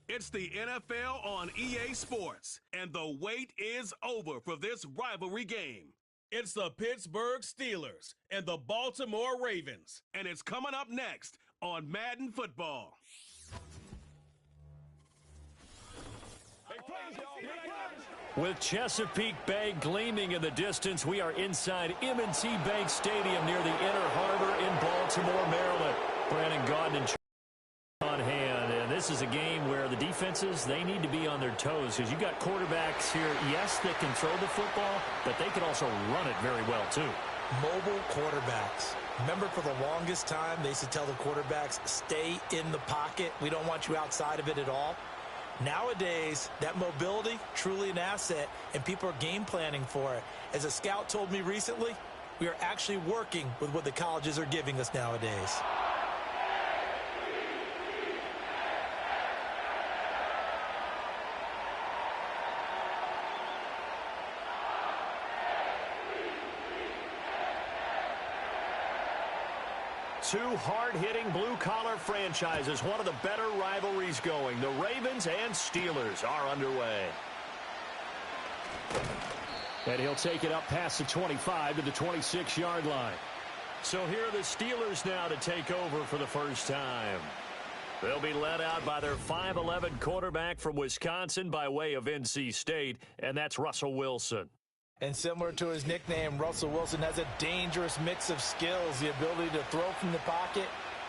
It's the NFL on EA Sports, and the wait is over for this rivalry game. It's the Pittsburgh Steelers and the Baltimore Ravens, and it's coming up next on Madden Football. With Chesapeake Bay gleaming in the distance, we are inside M&T Bank Stadium near the Inner Harbor in Baltimore, Maryland. Brandon Gaudin and on hand, and this is a game where the defenses, they need to be on their toes because you got quarterbacks here, yes, that can throw the football, but they can also run it very well too. Mobile quarterbacks. Remember, for the longest time, they used to tell the quarterbacks, stay in the pocket. We don't want you outside of it at all. Nowadays, that mobility, truly an asset, and people are game planning for it. As a scout told me recently, we are actually working with what the colleges are giving us nowadays. Two hard-hitting blue-collar franchises, one of the better rivalries going. The Ravens and Steelers are underway. And he'll take it up past the 25 to the 26-yard line. So here are the Steelers now to take over for the first time. They'll be led out by their 5'11" quarterback from Wisconsin by way of NC State, and that's Russell Wilson. And similar to his nickname, Russell Wilson has a dangerous mix of skills, the ability to throw from the pocket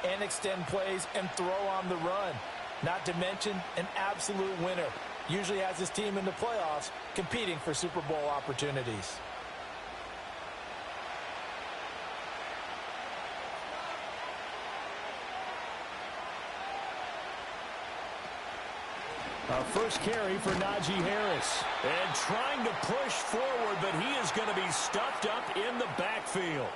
and extend plays and throw on the run. Not to mention an absolute winner. Usually has his team in the playoffs competing for Super Bowl opportunities. First carry for Najee Harris. And trying to push forward, but he is going to be stuffed up in the backfield.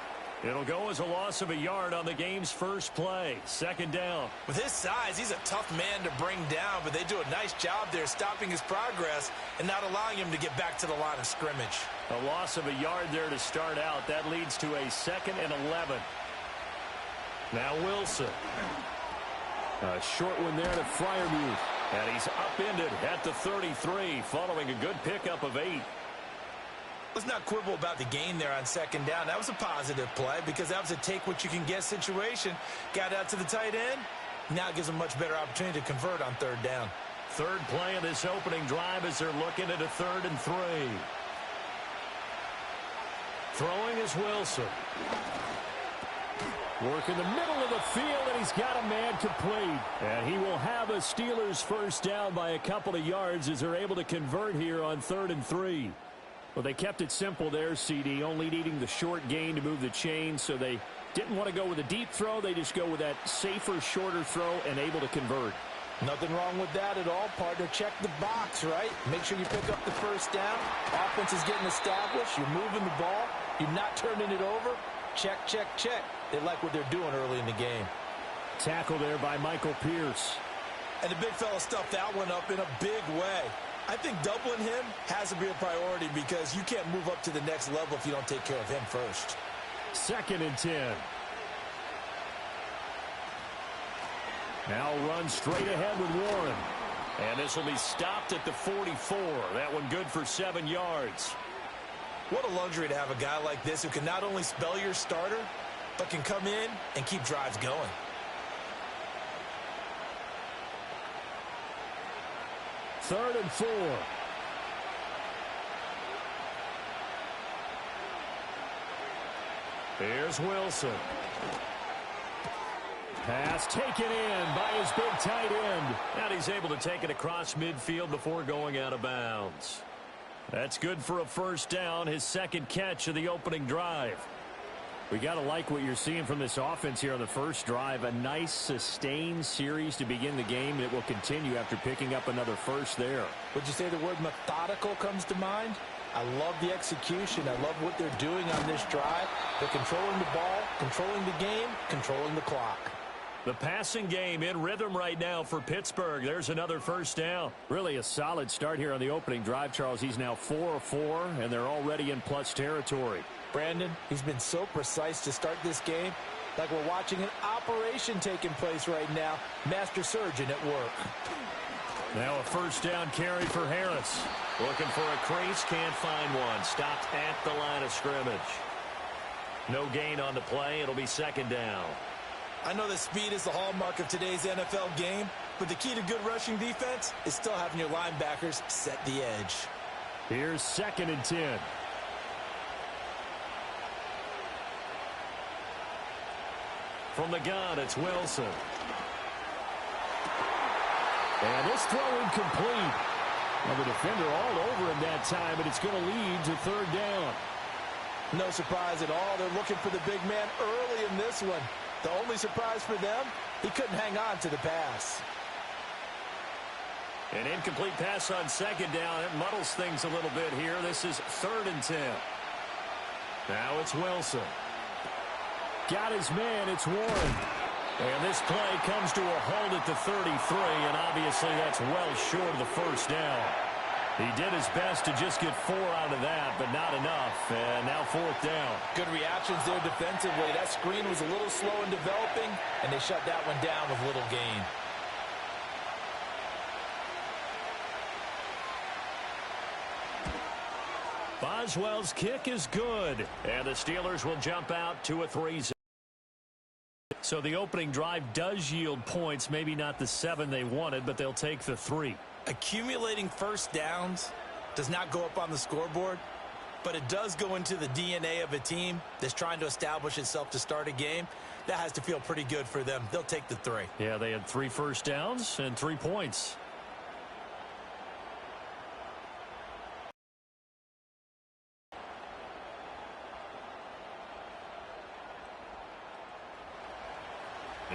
It'll go as a loss of a yard on the game's first play. Second down. With his size, he's a tough man to bring down, but they do a nice job there stopping his progress and not allowing him to get back to the line of scrimmage. A loss of a yard there to start out. That leads to a 2nd and 11. Now Wilson. A short one there to Freiermuth. And he's upended at the 33, following a good pickup of 8. Let's not quibble about the gain there on second down. That was a positive play because that was a take-what-you-can-get situation. Got out to the tight end. Now it gives them a much better opportunity to convert on third down. Third play of this opening drive as they're looking at a 3rd and 3. Throwing is Wilson. Work in the middle of the field, and he's got a man complete. And he will have a Steelers first down by a couple of yards as they're able to convert here on 3rd and 3. Well, they kept it simple there, CD, only needing the short gain to move the chains, so they didn't want to go with a deep throw. They just go with that safer, shorter throw and able to convert. Nothing wrong with that at all, partner. Check the box, right? Make sure you pick up the first down. Offense is getting established. You're moving the ball. You're not turning it over. Check, check, check. They like what they're doing early in the game. Tackle there by Michael Pierce. And the big fella stuffed that one up in a big way. I think doubling him has to be a priority because you can't move up to the next level if you don't take care of him first. 2nd and 10. Now run straight ahead with Warren. And this will be stopped at the 44. That one good for 7 yards. What a luxury to have a guy like this who can not only spell your starter, but can come in and keep drives going. Third and 4. Here's Wilson. Pass taken in by his big tight end. And he's able to take it across midfield before going out of bounds. That's good for a first down, his 2nd catch of the opening drive. We got to like what you're seeing from this offense here on the first drive. A nice, sustained series to begin the game. It will continue after picking up another first there. Would you say the word methodical comes to mind? I love the execution. I love what they're doing on this drive. They're controlling the ball, controlling the game, controlling the clock. The passing game in rhythm right now for Pittsburgh. There's another first down. Really a solid start here on the opening drive, Charles. He's now 4 of 4, and they're already in plus territory. Brandon, he's been so precise to start this game. Like we're watching an operation taking place right now. Master surgeon at work. Now a first down carry for Harris. Looking for a crease, can't find one. Stopped at the line of scrimmage. No gain on the play. It'll be second down. I know that speed is the hallmark of today's NFL game, but the key to good rushing defense is still having your linebackers set the edge. Here's 2nd and 10. From the gun, it's Wilson. And this throw incomplete. Well, the defender all over him that time, and it's going to lead to 3rd down. No surprise at all. They're looking for the big man early in this one. The only surprise for them, he couldn't hang on to the pass. An incomplete pass on 2nd down. It muddles things a little bit here. This is 3rd and 10. Now it's Wilson. Got his man. It's Warren. And this play comes to a halt at the 33, and obviously that's well short of the first down. He did his best to just get 4 out of that, but not enough. And now 4th down. Good reactions there defensively. That screen was a little slow in developing, and they shut that one down with little gain. Boswell's kick is good, and the Steelers will jump out to a 3-0. So the opening drive does yield points, maybe not the 7 they wanted, but they'll take the 3. Accumulating first downs does not go up on the scoreboard, but it does go into the DNA of a team that's trying to establish itself to start a game. That has to feel pretty good for them. They'll take the 3. Yeah, they had 3 first downs and 3 points.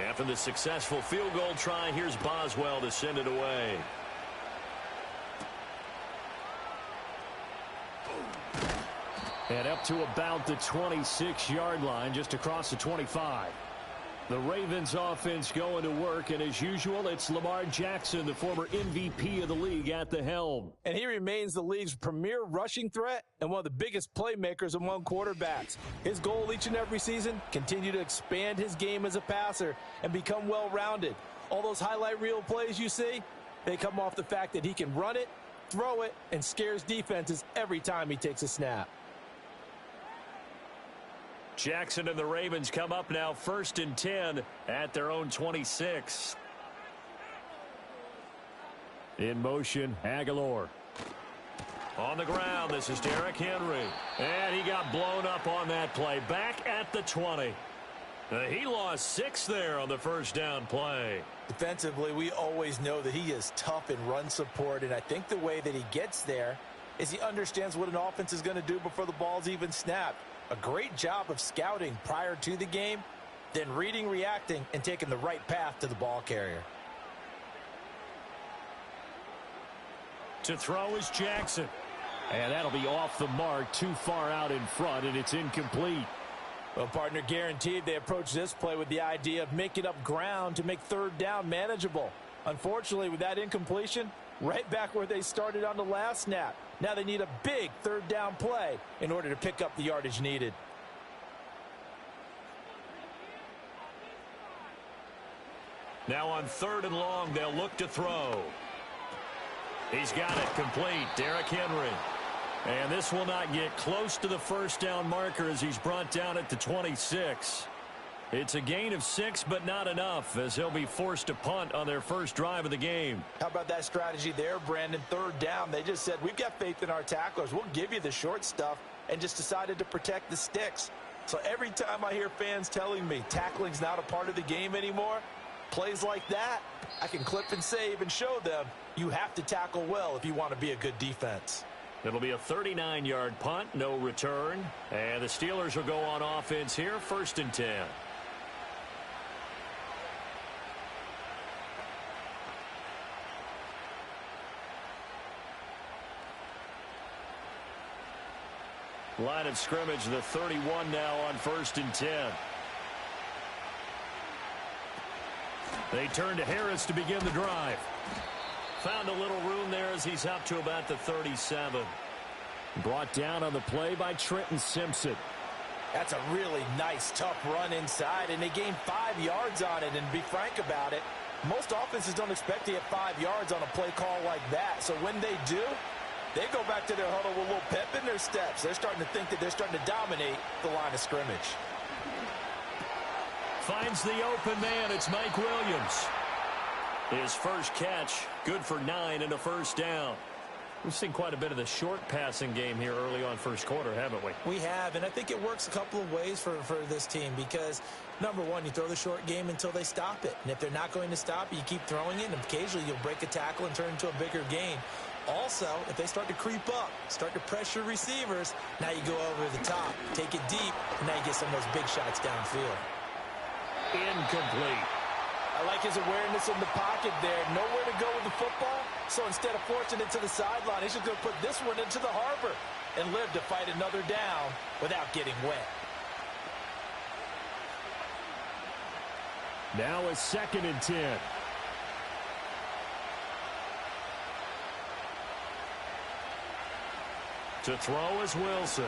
After the successful field goal try, here's Boswell to send it away. And up to about the 26-yard line, just across the 25. The Ravens offense going to work, and as usual, it's Lamar Jackson, the former MVP of the league, at the helm. And he remains the league's premier rushing threat and one of the biggest playmakers among quarterbacks. His goal each and every season, continue to expand his game as a passer and become well-rounded. All those highlight reel plays you see, they come off the fact that he can run it, throw it, and scares defenses every time he takes a snap. Jackson and the Ravens come up now 1st and 10 at their own 26. In motion, Aguilar. On the ground, this is Derrick Henry. And he got blown up on that play. Back at the 20. He lost 6 there on the first down play. Defensively, we always know that he is tough in run support, and I think the way that he gets there is he understands what an offense is going to do before the ball's even snapped. A great job of scouting prior to the game, then reading, reacting, and taking the right path to the ball carrier. To throw is Jackson. And that'll be off the mark, too far out in front, and it's incomplete. Well, partner, guaranteed they approach this play with the idea of making up ground to make 3rd down manageable. Unfortunately, with that incompletion, right back where they started on the last snap. Now they need a big 3rd down play in order to pick up the yardage needed. Now on 3rd and long, they'll look to throw. He's got it complete. Derrick Henry. And this will not get close to the first down marker as he's brought down at the 26. It's a gain of 6, but not enough, as he'll be forced to punt on their first drive of the game. How about that strategy there, Brandon? 3rd down. They just said, we've got faith in our tacklers. We'll give you the short stuff, and just decided to protect the sticks. So every time I hear fans telling me tackling's not a part of the game anymore, plays like that, I can clip and save and show them you have to tackle well if you want to be a good defense. It'll be a 39-yard punt, no return. And the Steelers will go on offense here, 1st and 10. Line of scrimmage, the 31 now on 1st and 10. They turn to Harris to begin the drive. Found a little room there as he's up to about the 37. Brought down on the play by Trenton Simpson. That's a really nice, tough run inside, and they gained 5 yards on it. And to be frank about it, Most offenses don't expect to get 5 yards on a play call like that. So when they do, they go back to their huddle with a little pep in their steps. They're starting to think that they're starting to dominate the line of scrimmage. Finds the open man. It's Mike Williams. His first catch, good for 9 and a first down. We've seen quite a bit of the short passing game here early on first quarter, haven't we? We have, and I think it works a couple of ways for this team because, number one, you throw the short game until they stop it. And if they're not going to stop it, you keep throwing it, and occasionally you'll break a tackle and turn into a bigger gain. Also, if they start to creep up, start to pressure receivers, now you go over the top, take it deep, and now you get some of those big shots downfield. Incomplete. I like his awareness in the pocket there. Nowhere to go with the football, so instead of forcing it to the sideline, he's just going to put this one into the harbor and live to fight another down without getting wet. Now a 2nd and 10. To throw is Wilson.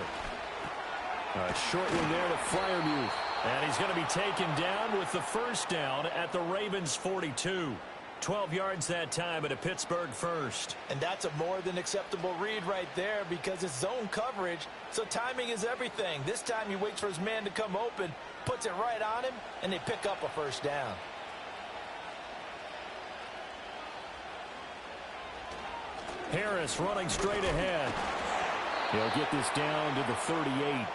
A short one there to Freiermuth. And he's going to be taken down with the first down at the Ravens' 42. 12 yards that time at a Pittsburgh first. And that's a more than acceptable read right there because it's zone coverage, so timing is everything. This time he waits for his man to come open, puts it right on him, and they pick up a first down. Harris running straight ahead. He'll get this down to the 38.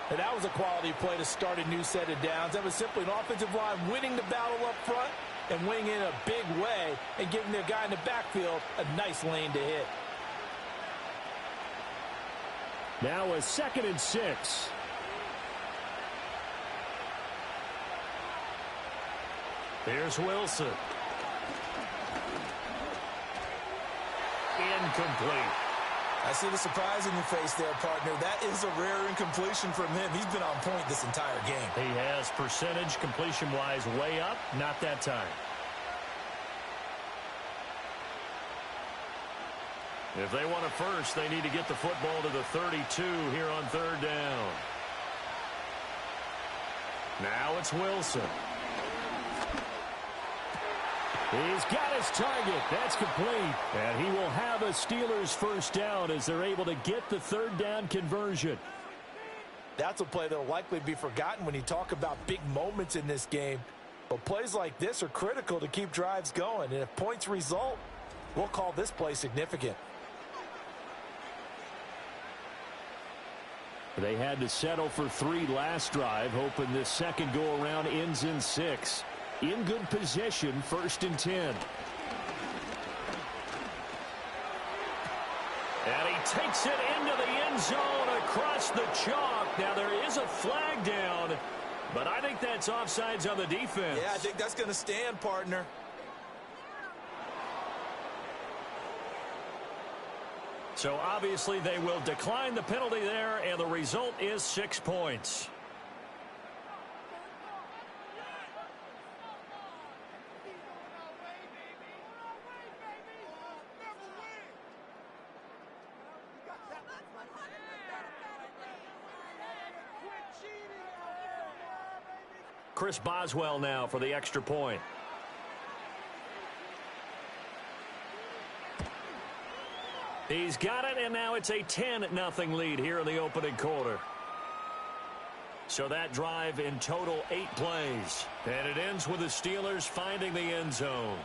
And that was a quality play to start a new set of downs. That was simply an offensive line winning the battle up front and winning in a big way and giving their guy in the backfield a nice lane to hit. Now a 2nd and 6. Here's Wilson. Incomplete. I see the surprise in your face there, partner. That is a rare incompletion from him. He's been on point this entire game. He has percentage completion-wise way up. Not that time. If they want a first, they need to get the football to the 32 here on 3rd down. Now it's Wilson. He's got his target. That's complete. And he will have a Steelers first down as they're able to get the 3rd down conversion. That's a play that will likely be forgotten when you talk about big moments in this game. But plays like this are critical to keep drives going. And if points result, we'll call this play significant. They had to settle for 3 last drive, hoping this second go-around ends in 6. In good position, 1st and 10. And he takes it into the end zone across the chalk. Now there is a flag down, but I think that's offsides on the defense. Yeah, I think that's going to stand, partner. So obviously they will decline the penalty there, and the result is 6 points. Chris Boswell now for the extra point. He's got it, and now it's a 10-0 lead here in the opening quarter. So that drive in total 8 plays. And it ends with the Steelers finding the end zone.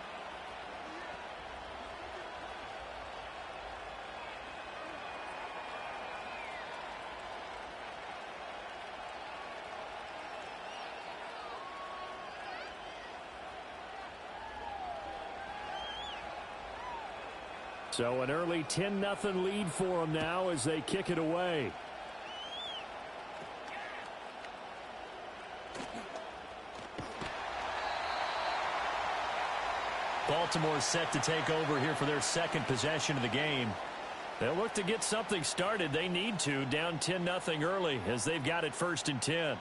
So an early 10-0 lead for them now as they kick it away. Baltimore set to take over here for their second possession of the game. They'll look to get something started. They need to, down 10-0 early as they've got it 1st and 10.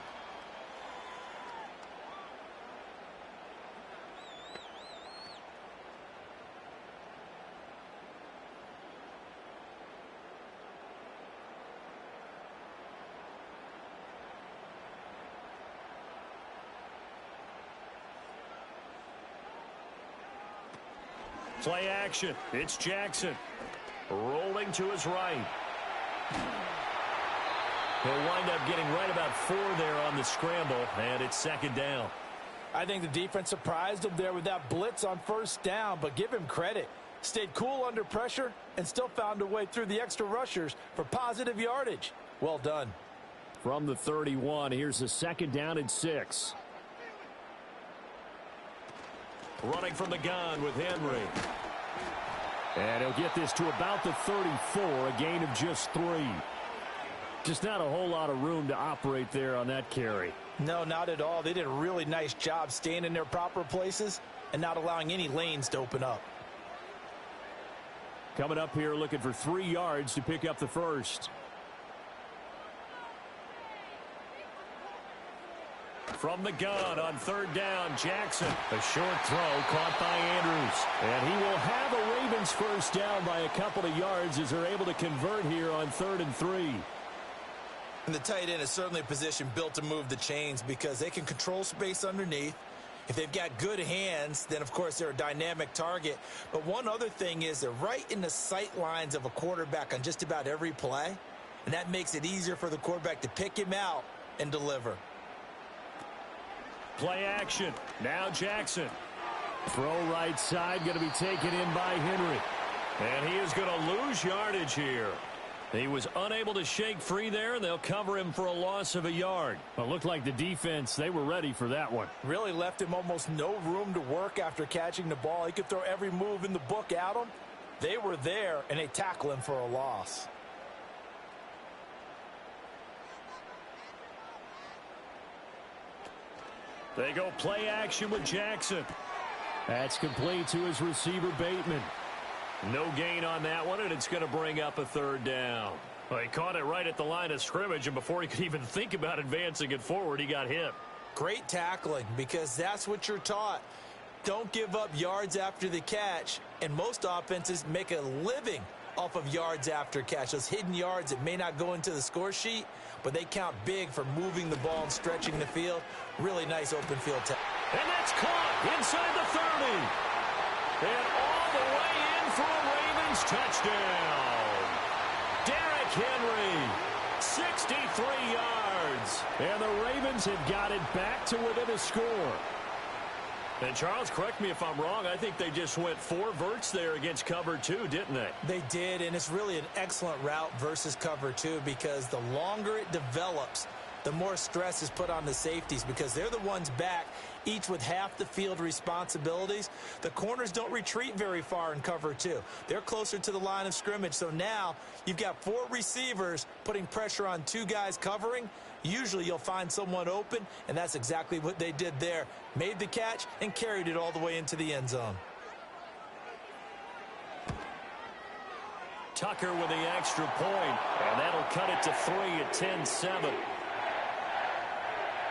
Play action. It's Jackson. Rolling to his right. He'll wind up getting right about 4 there on the scramble, and it's second down. I think the defense surprised him there with that blitz on first down, but give him credit. Stayed cool under pressure and still found a way through the extra rushers for positive yardage. Well done. From the 31, here's a second down and 6. Running from the gun with Henry. And he'll get this to about the 34, a gain of just 3. Just not a whole lot of room to operate there on that carry. No, not at all. They did a really nice job staying in their proper places and not allowing any lanes to open up. Coming up here looking for 3 yards to pick up the first. From the gun on third down, Jackson. A short throw caught by Andrews. And he will have a Ravens first down by a couple of yards as they're able to convert here on 3rd and 3. And the tight end is certainly a position built to move the chains because they can control space underneath. If they've got good hands, then, of course, they're a dynamic target. But one other thing is they're right in the sight lines of a quarterback on just about every play, and that makes it easier for the quarterback to pick him out and deliver. Play action. Now Jackson. Throw right side, going to be taken in by Henry. And he is going to lose yardage here. He was unable to shake free there, and they'll cover him for a loss of a yard. Well, it looked like the defense, they were ready for that one. Really left him almost no room to work after catching the ball. He could throw every move in the book at him. They were there, and they tackle him for a loss. They go play action with Jackson. That's complete to his receiver, Bateman. No gain on that one, and it's going to bring up a 3rd down. Well, he caught it right at the line of scrimmage, and before he could even think about advancing it forward, he got hit. Great tackling, because that's what you're taught. Don't give up yards after the catch, and most offenses make a living off of yards after catch. Those hidden yards that may not go into the score sheet, but they count big for moving the ball and stretching the field. Really nice open field tackle. And that's caught inside the 30. And all the way in for a Ravens touchdown. Derrick Henry, 63 yards. And the Ravens have got it back to within a score. And Charles, correct me if I'm wrong, I think they just went 4 verts there against cover 2, didn't they? They did, and it's really an excellent route versus cover 2 because the longer it develops, the more stress is put on the safeties because they're the ones back, each with half the field responsibilities. The corners don't retreat very far in cover 2. They're closer to the line of scrimmage, so now you've got 4 receivers putting pressure on 2 guys covering. Usually you'll find someone open, and that's exactly what they did there. Made the catch and carried it all the way into the end zone. Tucker with the extra point, and that'll cut it to 3 at 10-7.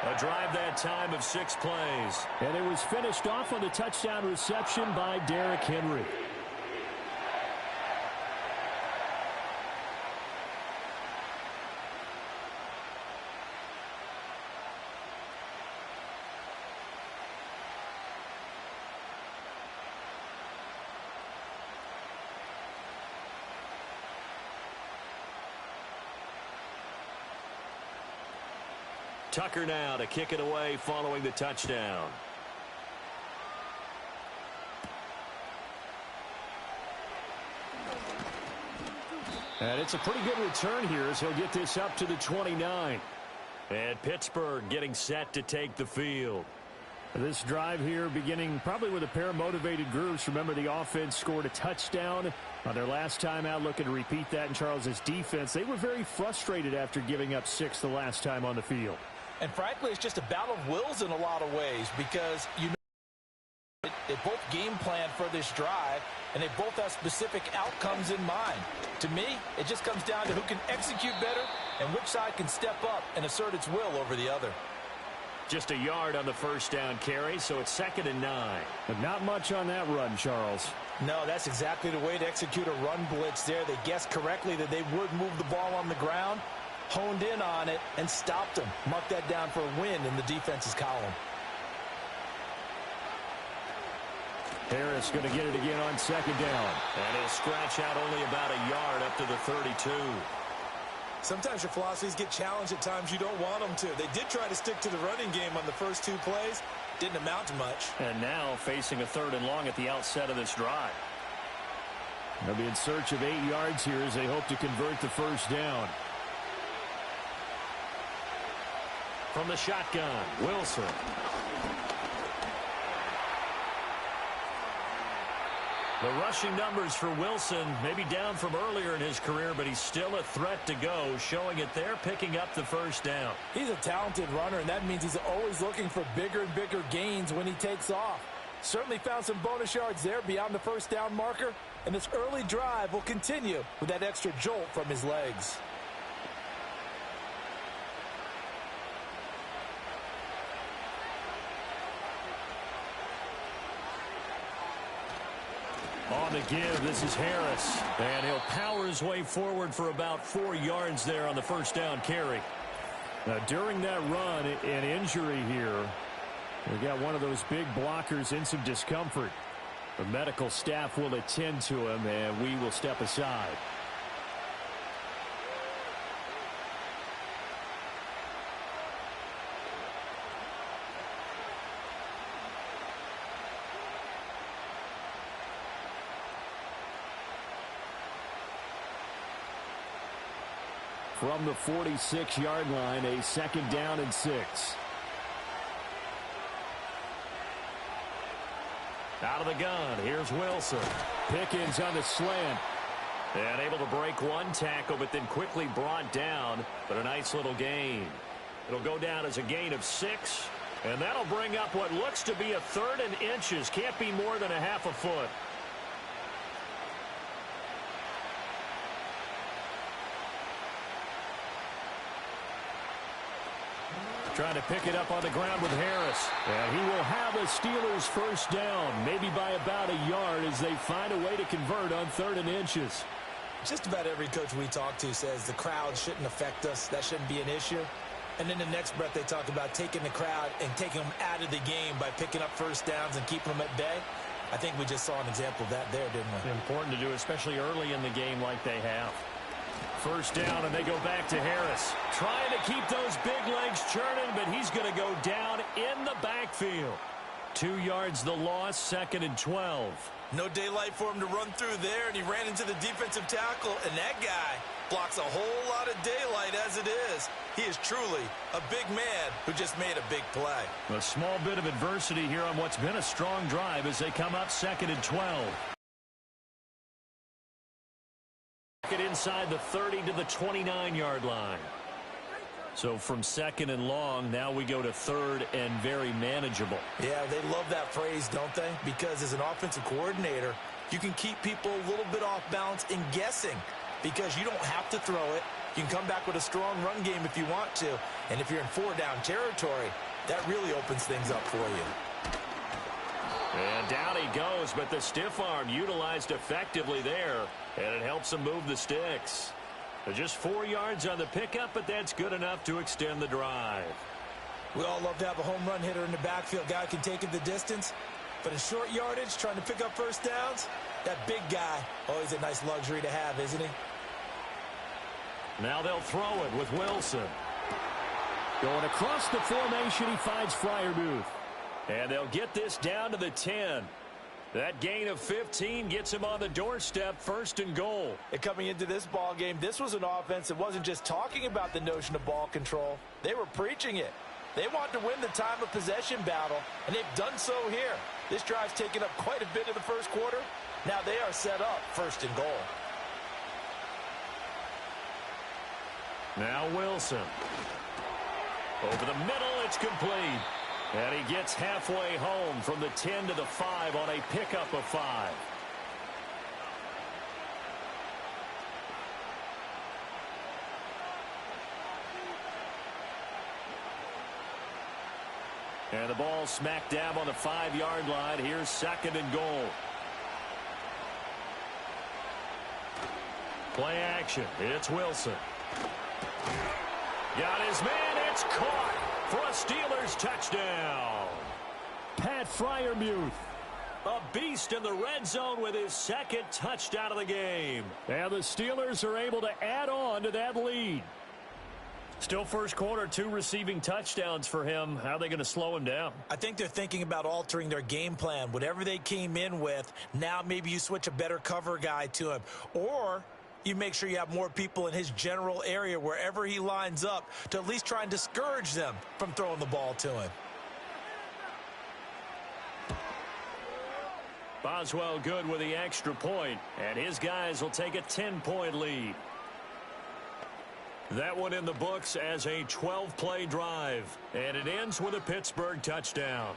A drive that time of 6 plays. And it was finished off on the touchdown reception by Derrick Henry. Tucker now to kick it away following the touchdown. And it's a pretty good return here as he'll get this up to the 29. And Pittsburgh getting set to take the field. This drive here beginning probably with a pair of motivated groups. Remember, the offense scored a touchdown on their last time out, looking to repeat that in Charles's defense. They were very frustrated after giving up 6 the last time on the field. And frankly, it's just a battle of wills in a lot of ways because you know they both game plan for this drive, and they both have specific outcomes in mind. To me, it just comes down to who can execute better and which side can step up and assert its will over the other. Just a yard on the first down carry, so it's 2nd and 9. But not much on that run, Charles. No, that's exactly the way to execute a run blitz there. They guessed correctly that they would move the ball on the ground, honed in on it, and stopped them. Mark that down for a win in the defense's column. Harris going to get it again on second down. And he'll scratch out only about a yard up to the 32. Sometimes your philosophies get challenged at times you don't want them to. They did try to stick to the running game on the first 2 plays. Didn't amount to much. And now facing a 3rd and long at the outset of this drive. They'll be in search of 8 yards here as they hope to convert the first down. From the shotgun, Wilson. The rushing numbers for Wilson maybe down from earlier in his career, but he's still a threat to go, showing it there, picking up the first down. He's a talented runner, and that means he's always looking for bigger and bigger gains when he takes off. Certainly found some bonus yards there beyond the first down marker, and this early drive will continue with that extra jolt from his legs. On the give, this is Harris. And he'll power his way forward for about 4 yards there on the first down carry. Now, during that run, an injury here. We got one of those big blockers in some discomfort. The medical staff will attend to him, and we will step aside. From the 46-yard line, a 2nd down and 6. Out of the gun, here's Wilson. Pickens on the slant. And able to break one tackle, but then quickly brought down. But a nice little gain. It'll go down as a gain of 6. And that'll bring up what looks to be a 3rd and inches. Can't be more than a half a foot. Trying to pick it up on the ground with Harris. And he will have a Steelers first down, maybe by about a yard as they find a way to convert on 3rd and inches. Just about every coach we talk to says the crowd shouldn't affect us. That shouldn't be an issue. And then the next breath they talk about taking the crowd and taking them out of the game by picking up first downs and keeping them at bay. I think we just saw an example of that there, didn't we? Important to do, especially early in the game like they have. First down, and they go back to Harris. Trying to keep those big legs churning, but he's going to go down in the backfield. 2 yards the loss, 2nd and 12. No daylight for him to run through there, and he ran into the defensive tackle, and that guy blocks a whole lot of daylight as it is. He is truly a big man who just made a big play. A small bit of adversity here on what's been a strong drive as they come up 2nd and 12. Inside the 30 to the 29-yard line. So from 2nd and long, now we go to 3rd and very manageable. Yeah, they love that phrase, don't they? Because as an offensive coordinator, you can keep people a little bit off balance and guessing because you don't have to throw it. You can come back with a strong run game if you want to. And if you're in 4-down territory, that really opens things up for you. And down he goes, but the stiff arm utilized effectively there, and it helps him move the sticks. Just 4 yards on the pickup, but that's good enough to extend the drive. We all love to have a home run hitter in the backfield. Guy can take it the distance, but in short yardage, trying to pick up first downs, that big guy, always a nice luxury to have, isn't he? Now they'll throw it with Wilson. Going across the formation, he finds Freiermuth. And they'll get this down to the 10. That gain of 15 gets him on the doorstep, 1st and goal. And coming into this ball game, this was an offense that wasn't just talking about the notion of ball control. They were preaching it. They wanted to win the time of possession battle, and they've done so here. This drive's taken up quite a bit in the first quarter. Now they are set up 1st and goal. Now Wilson. Over the middle, it's complete. And he gets halfway home from the 10 to the 5 on a pickup of 5. And the ball smack dab on the 5-yard line. Here's 2nd and goal. Play action. It's Wilson. Got his man. It's caught for a Steelers touchdown. Pat Freiermuth. A beast in the red zone with his second touchdown of the game. And the Steelers are able to add on to that lead. Still first quarter, 2 receiving touchdowns for him. How are they going to slow him down? I think they're thinking about altering their game plan. Whatever they came in with, now maybe you switch a better cover guy to him. Or you make sure you have more people in his general area wherever he lines up to at least try and discourage them from throwing the ball to him. Boswell good with the extra point, and his guys will take a 10-point lead. That one in the books as a 12-play drive, and it ends with a Pittsburgh touchdown.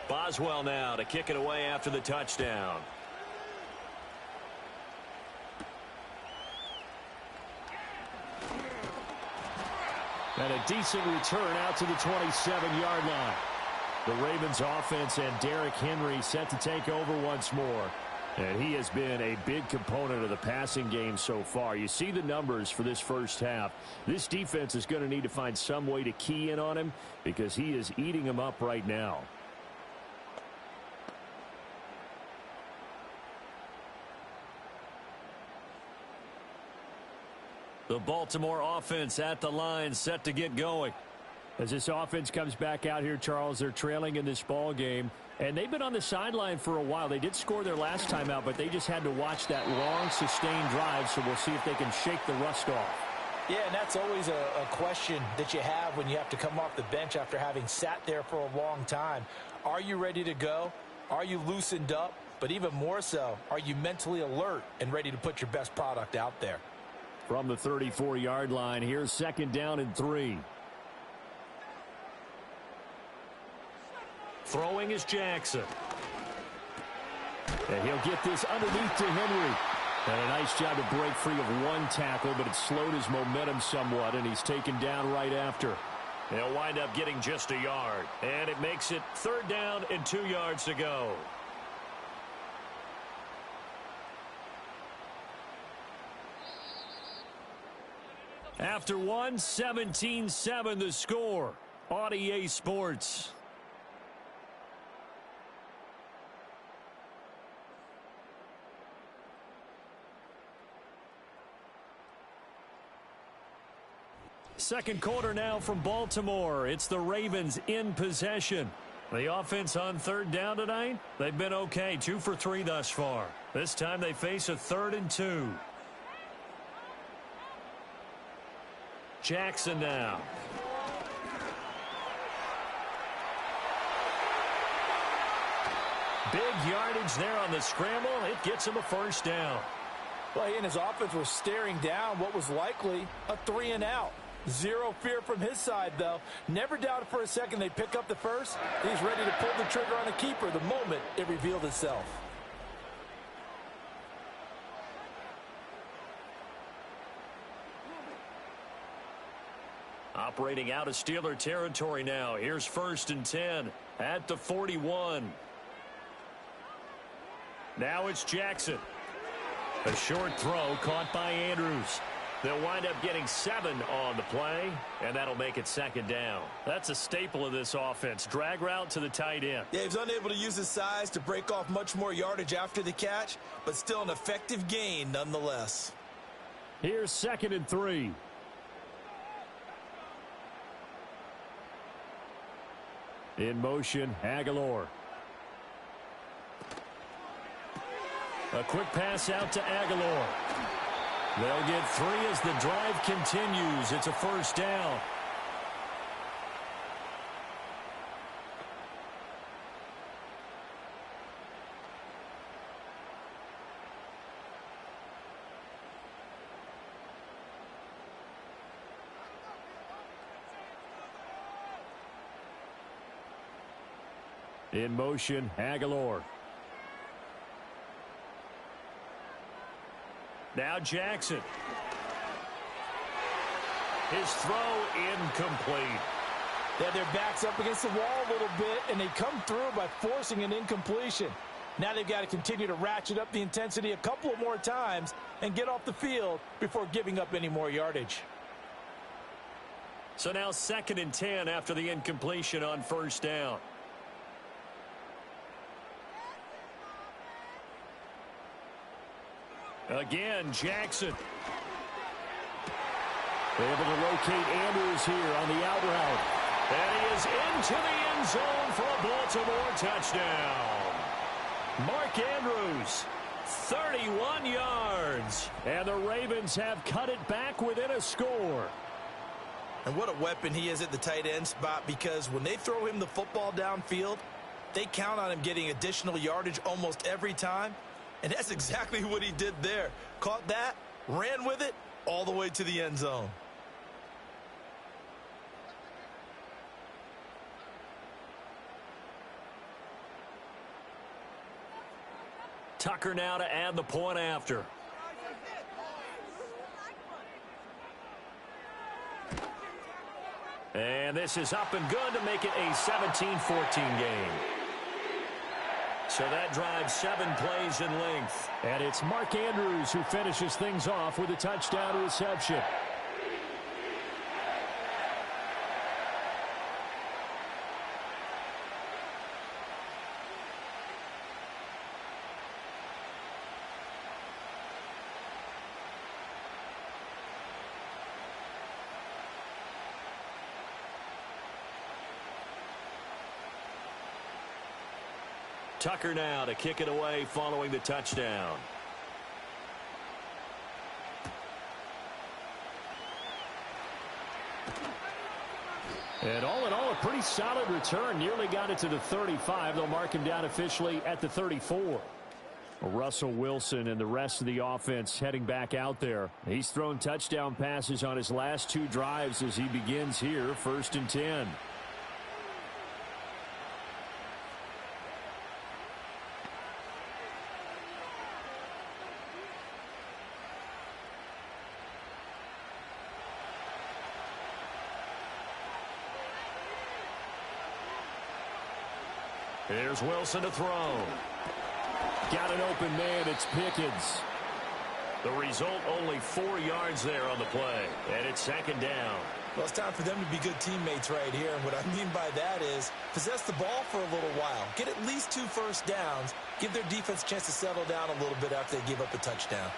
Boswell now to kick it away after the touchdown. And a decent return out to the 27-yard line. The Ravens offense and Derrick Henry set to take over once more. And he has been a big component of the passing game so far. You see the numbers for this first half. This defense is going to need to find some way to key in on him because he is eating them up right now. The Baltimore offense at the line set to get going. As this offense comes back out here, Charles, they're trailing in this ball game. And they've been on the sideline for a while. They did score their last time out, but they just had to watch that long, sustained drive, so we'll see if they can shake the rust off. Yeah, and that's always a question that you have when you have to come off the bench after having sat there for a long time. Are you ready to go? Are you loosened up? But even more so, are you mentally alert and ready to put your best product out there? From the 34-yard line, here's 2nd down and 3. Throwing is Jackson. And he'll get this underneath to Henry. And a nice job to break free of one tackle, but it slowed his momentum somewhat, and he's taken down right after. They'll wind up getting just a yard. And it makes it 3rd down and 2 yards to go. After one, 17-7 the score on EA Sports. Second quarter now from Baltimore. It's the Ravens in possession. The offense on 3rd down tonight, they've been okay, 2 for 3 thus far. This time they face a 3rd and 2. Jackson now. Big yardage there on the scramble. It gets him a 1st down. Well, he and his offense were staring down what was likely a 3-and-out. Zero fear from his side, though. Never doubted for a second they'd pick up the first. He's ready to pull the trigger on a keeper the moment it revealed itself. Operating out of Steeler territory now. Here's 1st and 10 at the 41. Now it's Jackson. A short throw caught by Andrews. They'll wind up getting 7 on the play, and that'll make it 2nd down. That's a staple of this offense. Drag route to the tight end. Yeah, he's unable to use his size to break off much more yardage after the catch, but still an effective gain nonetheless. Here's 2nd and 3. In motion, Aguilar. A quick pass out to Aguilar. They'll get 3 as the drive continues. It's a 1st down. In motion, Aguilar. Now Jackson. His throw incomplete. They had their backs up against the wall a little bit, and they come through by forcing an incompletion. Now they've got to continue to ratchet up the intensity a couple of more times and get off the field before giving up any more yardage. So now 2nd and 10 after the incompletion on 1st down. Again, Jackson. Able to locate Andrews here on the out route. And he is into the end zone for a Baltimore touchdown. Mark Andrews, 31 yards. And the Ravens have cut it back within a score. And what a weapon he is at the tight end spot, because when they throw him the football downfield, they count on him getting additional yardage almost every time. And that's exactly what he did there. Caught that, ran with it, all the way to the end zone. Tucker now to add the point after. And this is up and good to make it a 17-14 game. So that drives 7 plays in length. And it's Mark Andrews who finishes things off with a touchdown reception. Tucker now to kick it away following the touchdown. And all in all, a pretty solid return. Nearly got it to the 35. They'll mark him down officially at the 34. Russell Wilson and the rest of the offense heading back out there. He's thrown touchdown passes on his last 2 drives as he begins here, 1st and 10. Here's Wilson to throw. Got an open man. It's Pickens. The result, only 4 yards there on the play. And it's 2nd down. Well, it's time for them to be good teammates right here. And what I mean by that is possess the ball for a little while. Get at least 2 first downs. Give their defense a chance to settle down a little bit after they give up a touchdown.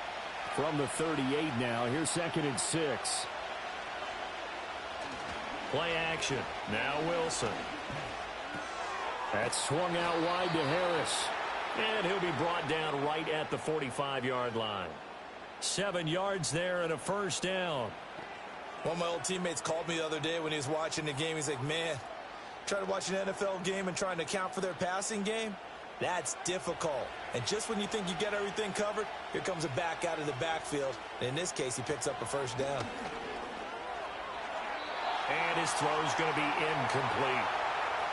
From the 38 now. Here's 2nd and 6. Play action. Now Wilson. That's swung out wide to Harris. And he'll be brought down right at the 45-yard line. 7 yards there and a 1st down. One of my old teammates called me the other day when he was watching the game. He's like, man, trying to watch an NFL game and trying to account for their passing game? That's difficult. And just when you think you get everything covered, here comes a back out of the backfield. And in this case, he picks up a 1st down. And his throw's going to be incomplete.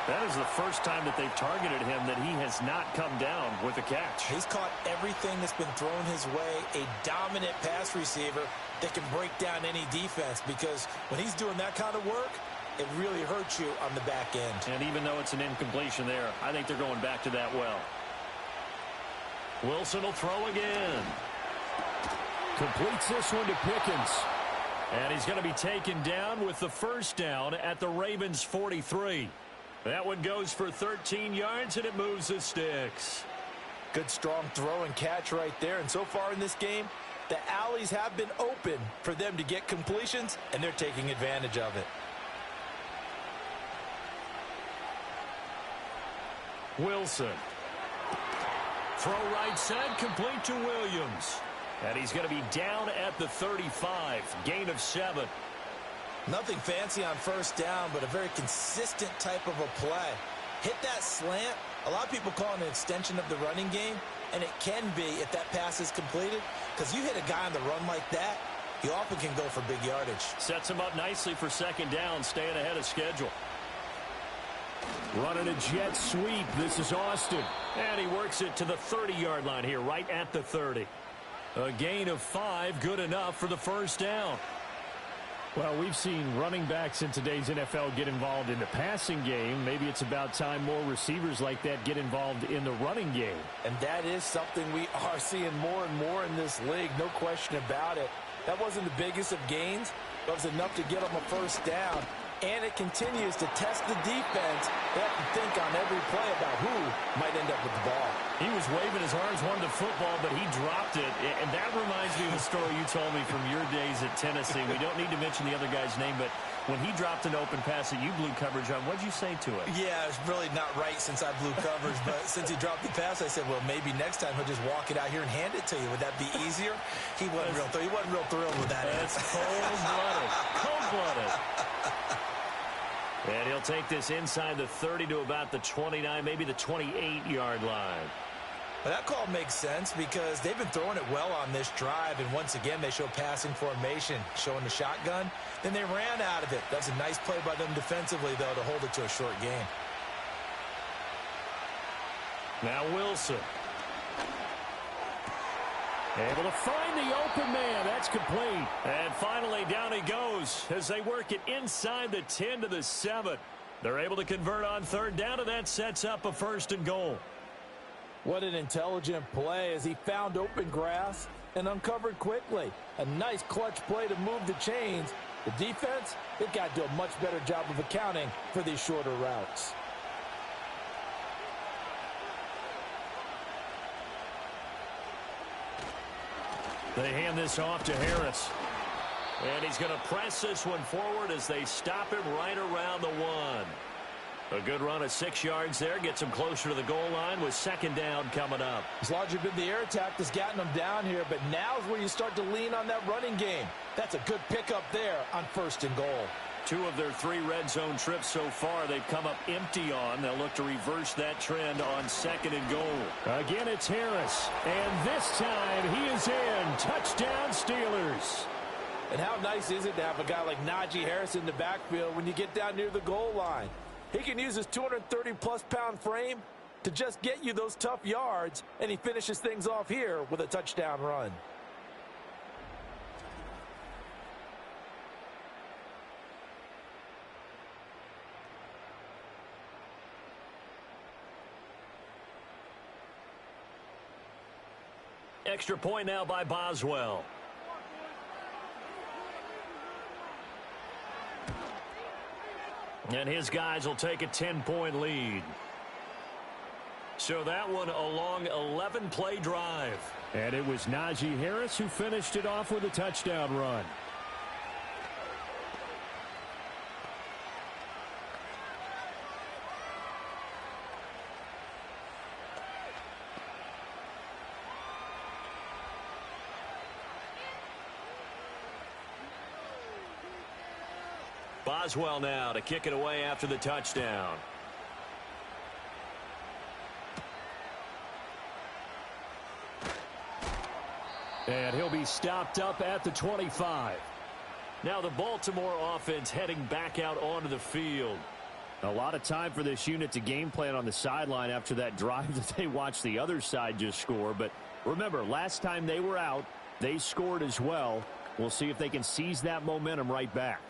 That is the first time that they've targeted him that he has not come down with a catch. He's caught everything that's been thrown his way. A dominant pass receiver that can break down any defense, because when he's doing that kind of work, it really hurts you on the back end. And even though it's an incompletion there, I think they're going back to that well. Wilson will throw again. Completes this one to Pickens. And he's going to be taken down with the 1st down at the Ravens' 43. That one goes for 13 yards, and it moves the sticks. Good strong throw and catch right there. And so far in this game, the alleys have been open for them to get completions, and they're taking advantage of it. Wilson. Throw right side, complete to Williams. And he's going to be down at the 35. Gain of 7. Nothing fancy on 1st down, but a very consistent type of a play. Hit that slant. A lot of people call it an extension of the running game, and it can be if that pass is completed, because you hit a guy on the run like that, he often can go for big yardage. Sets him up nicely for 2nd down, staying ahead of schedule. Running a jet sweep. This is Austin. And he works it to the 30-yard line here, right at the 30. A gain of 5, good enough for the 1st down. Well, we've seen running backs in today's NFL get involved in the passing game. Maybe it's about time more receivers like that get involved in the running game. And that is something we are seeing more and more in this league, no question about it. That wasn't the biggest of gains, but it was enough to get them a first down. And it continues to test the defense. They have to think on every play about who might end up with the ball. He was waving his arms, wanted the football, but he dropped it. And that reminds me of a story you told me from your days at Tennessee. We don't need to mention the other guy's name, but when he dropped an open pass that you blew coverage on, what did you say to it? Yeah, it's really not right since I blew coverage, but since he dropped the pass, I said, well, maybe next time he'll just walk it out here and hand it to you. Would that be easier? He wasn't real thrilled with that. That's cold-blooded. Cold-blooded. And he'll take this inside the 30 to about the 29, maybe the 28-yard line. Well, that call makes sense because they've been throwing it well on this drive, and once again, they show passing formation, showing the shotgun. Then they ran out of it. That's a nice play by them defensively, though, to hold it to a short gain. Now Wilson. Able to find the open man. That's complete. And finally, down he goes as they work it inside the 10 to the 7. They're able to convert on third down, and that sets up a 1st and goal. What an intelligent play as he found open grass and uncovered quickly. A nice clutch play to move the chains. The defense, they've got to do a much better job of accounting for these shorter routes. They hand this off to Harris. And he's going to press this one forward as they stop him right around the 1. A good run of 6 yards there. Gets him closer to the goal line with 2nd down coming up. It's largely been the air attack that's gotten them down here, but now's where you start to lean on that running game. That's a good pickup there on 1st and goal. 2 of their 3 red zone trips so far they've come up empty on. They'll look to reverse that trend on 2nd and goal. Again, it's Harris. And this time he is in. Touchdown, Steelers. And how nice is it to have a guy like Najee Harris in the backfield when you get down near the goal line? He can use his 230-plus pound frame to just get you those tough yards, and he finishes things off here with a touchdown run. Extra point now by Boswell. And his guys will take a 10-point lead. So that one a long 11-play drive. And it was Najee Harris who finished it off with a touchdown run. Boswell now to kick it away after the touchdown. And he'll be stopped up at the 25. Now the Baltimore offense heading back out onto the field. A lot of time for this unit to game plan on the sideline after that drive that they watched the other side just score. But remember, last time they were out, they scored as well. We'll see if they can seize that momentum right back.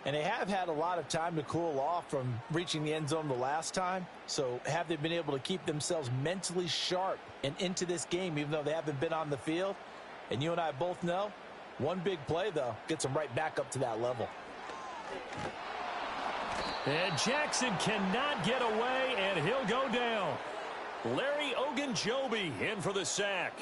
And they have had a lot of time to cool off from reaching the end zone the last time. So have they been able to keep themselves mentally sharp and into this game, even though they haven't been on the field? And you and I both know, one big play, though, gets them right back up to that level. And Jackson cannot get away, and he'll go down. Larry Ogunjobi in for the sack.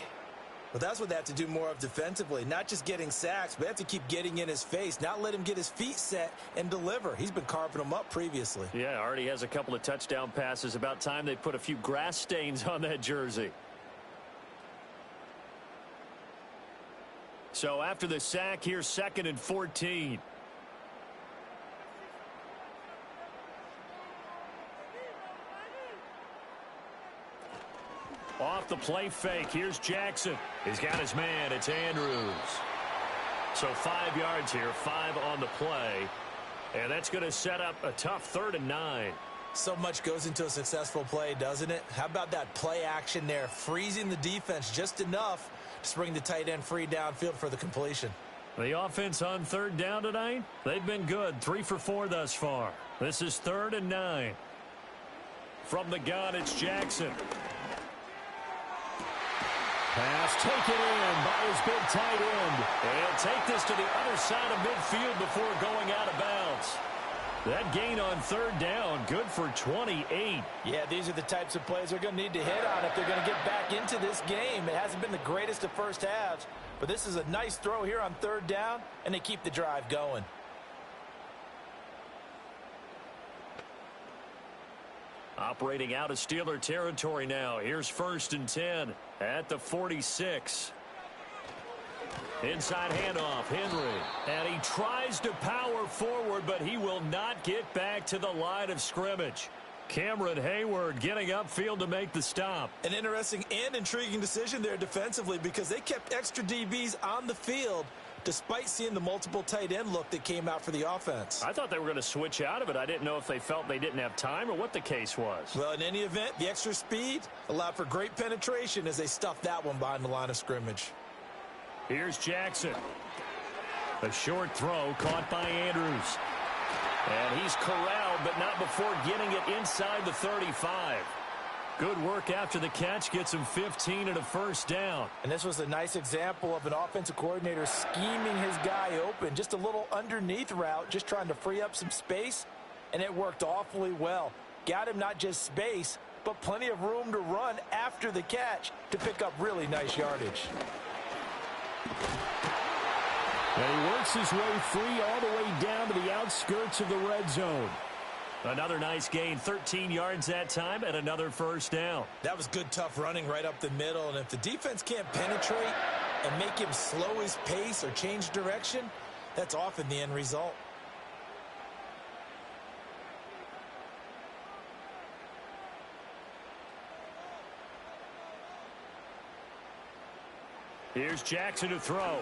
Well, that's what they have to do more of defensively. Not just getting sacks, but they have to keep getting in his face. Not let him get his feet set and deliver. He's been carving them up previously. Yeah, already has a couple of touchdown passes. About time they put a few grass stains on that jersey. So after the sack, here's 2nd and 14. Off the play fake, here's Jackson. He's got his man, it's Andrews. So 5 yards here, 5 on the play. And that's going to set up a tough 3rd and 9. So much goes into a successful play, doesn't it? How about that play action there, freezing the defense just enough to bring the tight end free downfield for the completion. The offense on third down tonight, they've been good. 3 for 4 thus far. This is 3rd and 9. From the gun, it's Jackson. Pass taken in by his big tight end. And take this to the other side of midfield before going out of bounds. That gain on third down, good for 28. Yeah, these are the types of plays they're going to need to hit on if they're going to get back into this game. It hasn't been the greatest of first halves, but this is a nice throw here on third down, and they keep the drive going. Operating out of Steeler territory now. Here's 1st and 10 at the 46. Inside handoff, Henry. And he tries to power forward, but he will not get back to the line of scrimmage. Cameron Hayward getting upfield to make the stop. An interesting and intriguing decision there defensively because they kept extra DBs on the field despite seeing the multiple tight end look that came out for the offense. I thought they were going to switch out of it. I didn't know if they felt they didn't have time or what the case was. Well, in any event, the extra speed allowed for great penetration as they stuffed that one behind the line of scrimmage. Here's Jackson. A short throw caught by Andrews. And he's corralled, but not before getting it inside the 35. Good work after the catch, gets him 15 and a first down. And this was a nice example of an offensive coordinator scheming his guy open. Just a little underneath route, just trying to free up some space, and it worked awfully well. Got him not just space, but plenty of room to run after the catch to pick up really nice yardage. And he works his way free all the way down to the outskirts of the red zone. Another nice gain, 13 yards that time, and another first down. That was good, tough running right up the middle. And if the defense can't penetrate and make him slow his pace or change direction, that's often the end result. Here's Jackson to throw.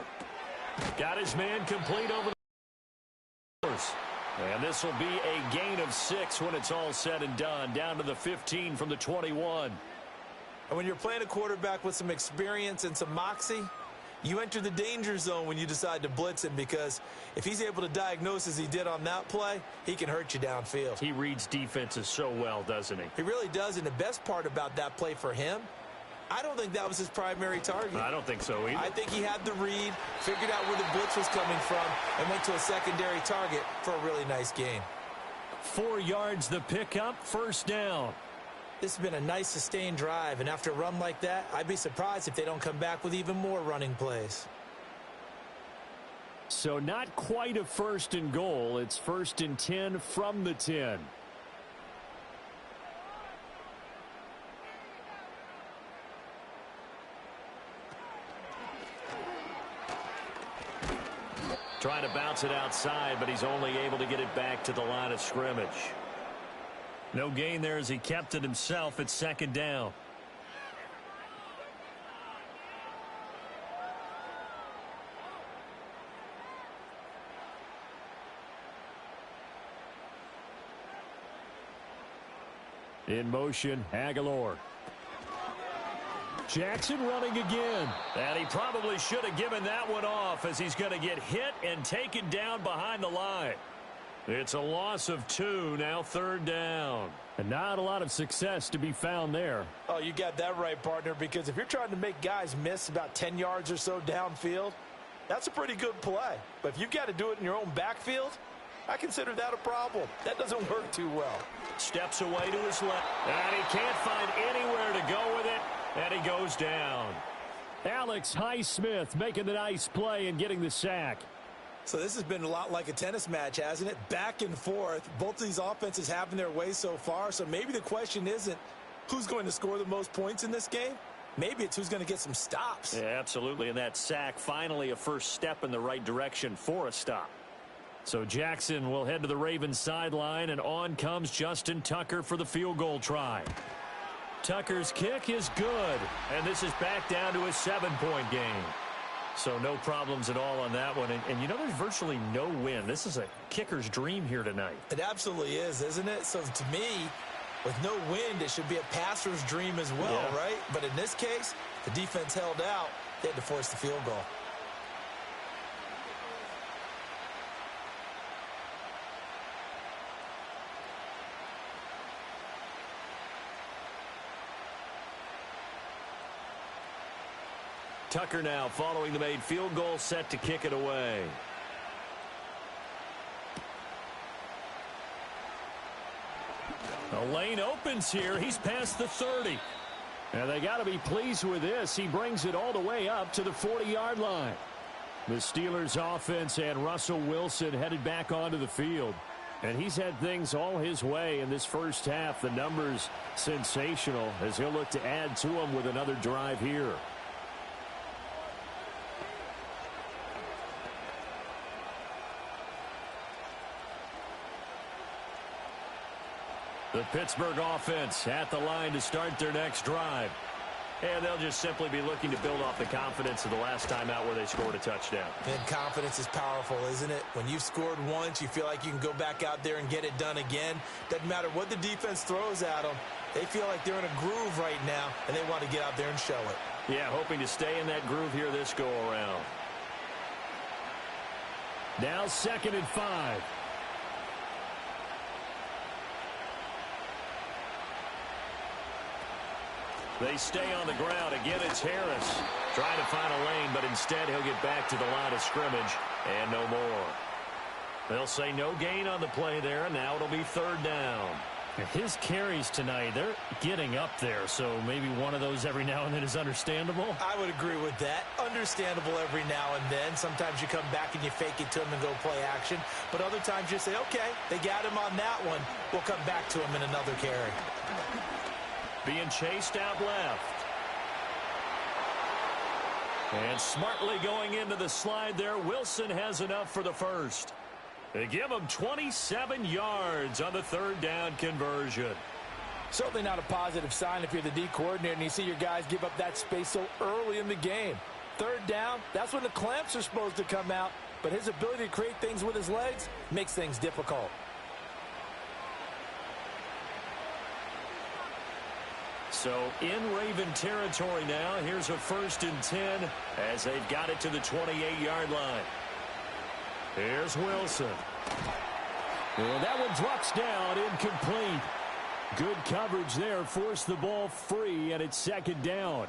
Got his man complete over the course. And this will be a gain of 6 when it's all said and done. Down to the 15 from the 21. And when you're playing a quarterback with some experience and some moxie, you enter the danger zone when you decide to blitz him, because if he's able to diagnose as he did on that play, he can hurt you downfield. He reads defenses so well, doesn't he? He really does, and the best part about that play for him, I don't think that was his primary target. I don't think so either. I think he had the read, figured out where the blitz was coming from, and went to a secondary target for a really nice gain. 4 yards the pickup, first down. This has been a nice sustained drive, and after a run like that, I'd be surprised if they don't come back with even more running plays. So not quite a 1st and goal. It's 1st and 10 from the 10. Trying to bounce it outside, but he's only able to get it back to the line of scrimmage. No gain there as he kept it himself at 2nd down. In motion, Aguilar. Jackson running again. And he probably should have given that one off, as he's going to get hit and taken down behind the line. It's a loss of 2, now 3rd down. And not a lot of success to be found there. Oh, you got that right, partner, because if you're trying to make guys miss about 10 yards or so downfield, that's a pretty good play. But if you've got to do it in your own backfield, I consider that a problem. That doesn't work too well. Steps away to his left, and he can't find anywhere to go with it, and he goes down. Alex Highsmith making the nice play and getting the sack. So this has been a lot like a tennis match, hasn't it? Back and forth. Both of these offenses having their way so far. So maybe the question isn't who's going to score the most points in this game. Maybe it's who's going to get some stops. Yeah, absolutely. And that sack, finally a first step in the right direction for a stop. So Jackson will head to the Ravens sideline, and on comes Justin Tucker for the field goal try. Tucker's kick is good, and this is back down to a 7-point game. So no problems at all on that one. And you know, there's virtually no win. This is a kicker's dream here tonight. It absolutely is, isn't it? So to me, with no wind, it should be a passer's dream as well, right? But in this case, the defense held out. They had to force the field goal. Tucker now following the made field goal, set to kick it away. The lane opens here. He's past the 30. And they got to be pleased with this. He brings it all the way up to the 40-yard line. The Steelers offense and Russell Wilson headed back onto the field. And he's had things all his way in this first half. The numbers sensational as he'll look to add to them with another drive here. The Pittsburgh offense at the line to start their next drive. And they'll just simply be looking to build off the confidence of the last time out where they scored a touchdown. And confidence is powerful, isn't it? When you've scored once, you feel like you can go back out there and get it done again. Doesn't matter what the defense throws at them. They feel like they're in a groove right now, and they want to get out there and show it. Yeah, hoping to stay in that groove here this go-around. Now 2nd and 5. They stay on the ground. Again, it's Harris trying to find a lane, but instead he'll get back to the line of scrimmage and no more. They'll say no gain on the play there, and now it'll be 3rd down. His carries tonight, they're getting up there, so maybe one of those every now and then is understandable. I would agree with that. Understandable every now and then. Sometimes you come back and you fake it to him and go play action. But other times you say, okay, they got him on that one. We'll come back to him in another carry. Being chased out left. And smartly going into the slide there, Wilson has enough for the first. They give him 27 yards on the 3rd down conversion. Certainly not a positive sign if you're the D coordinator and you see your guys give up that space so early in the game. 3rd down, that's when the clamps are supposed to come out, but his ability to create things with his legs makes things difficult. So in Raven territory now, here's a 1st and 10 as they've got it to the 28-yard line. Here's Wilson. And that one drops down, incomplete. Good coverage there, forced the ball free, and it's 2nd down.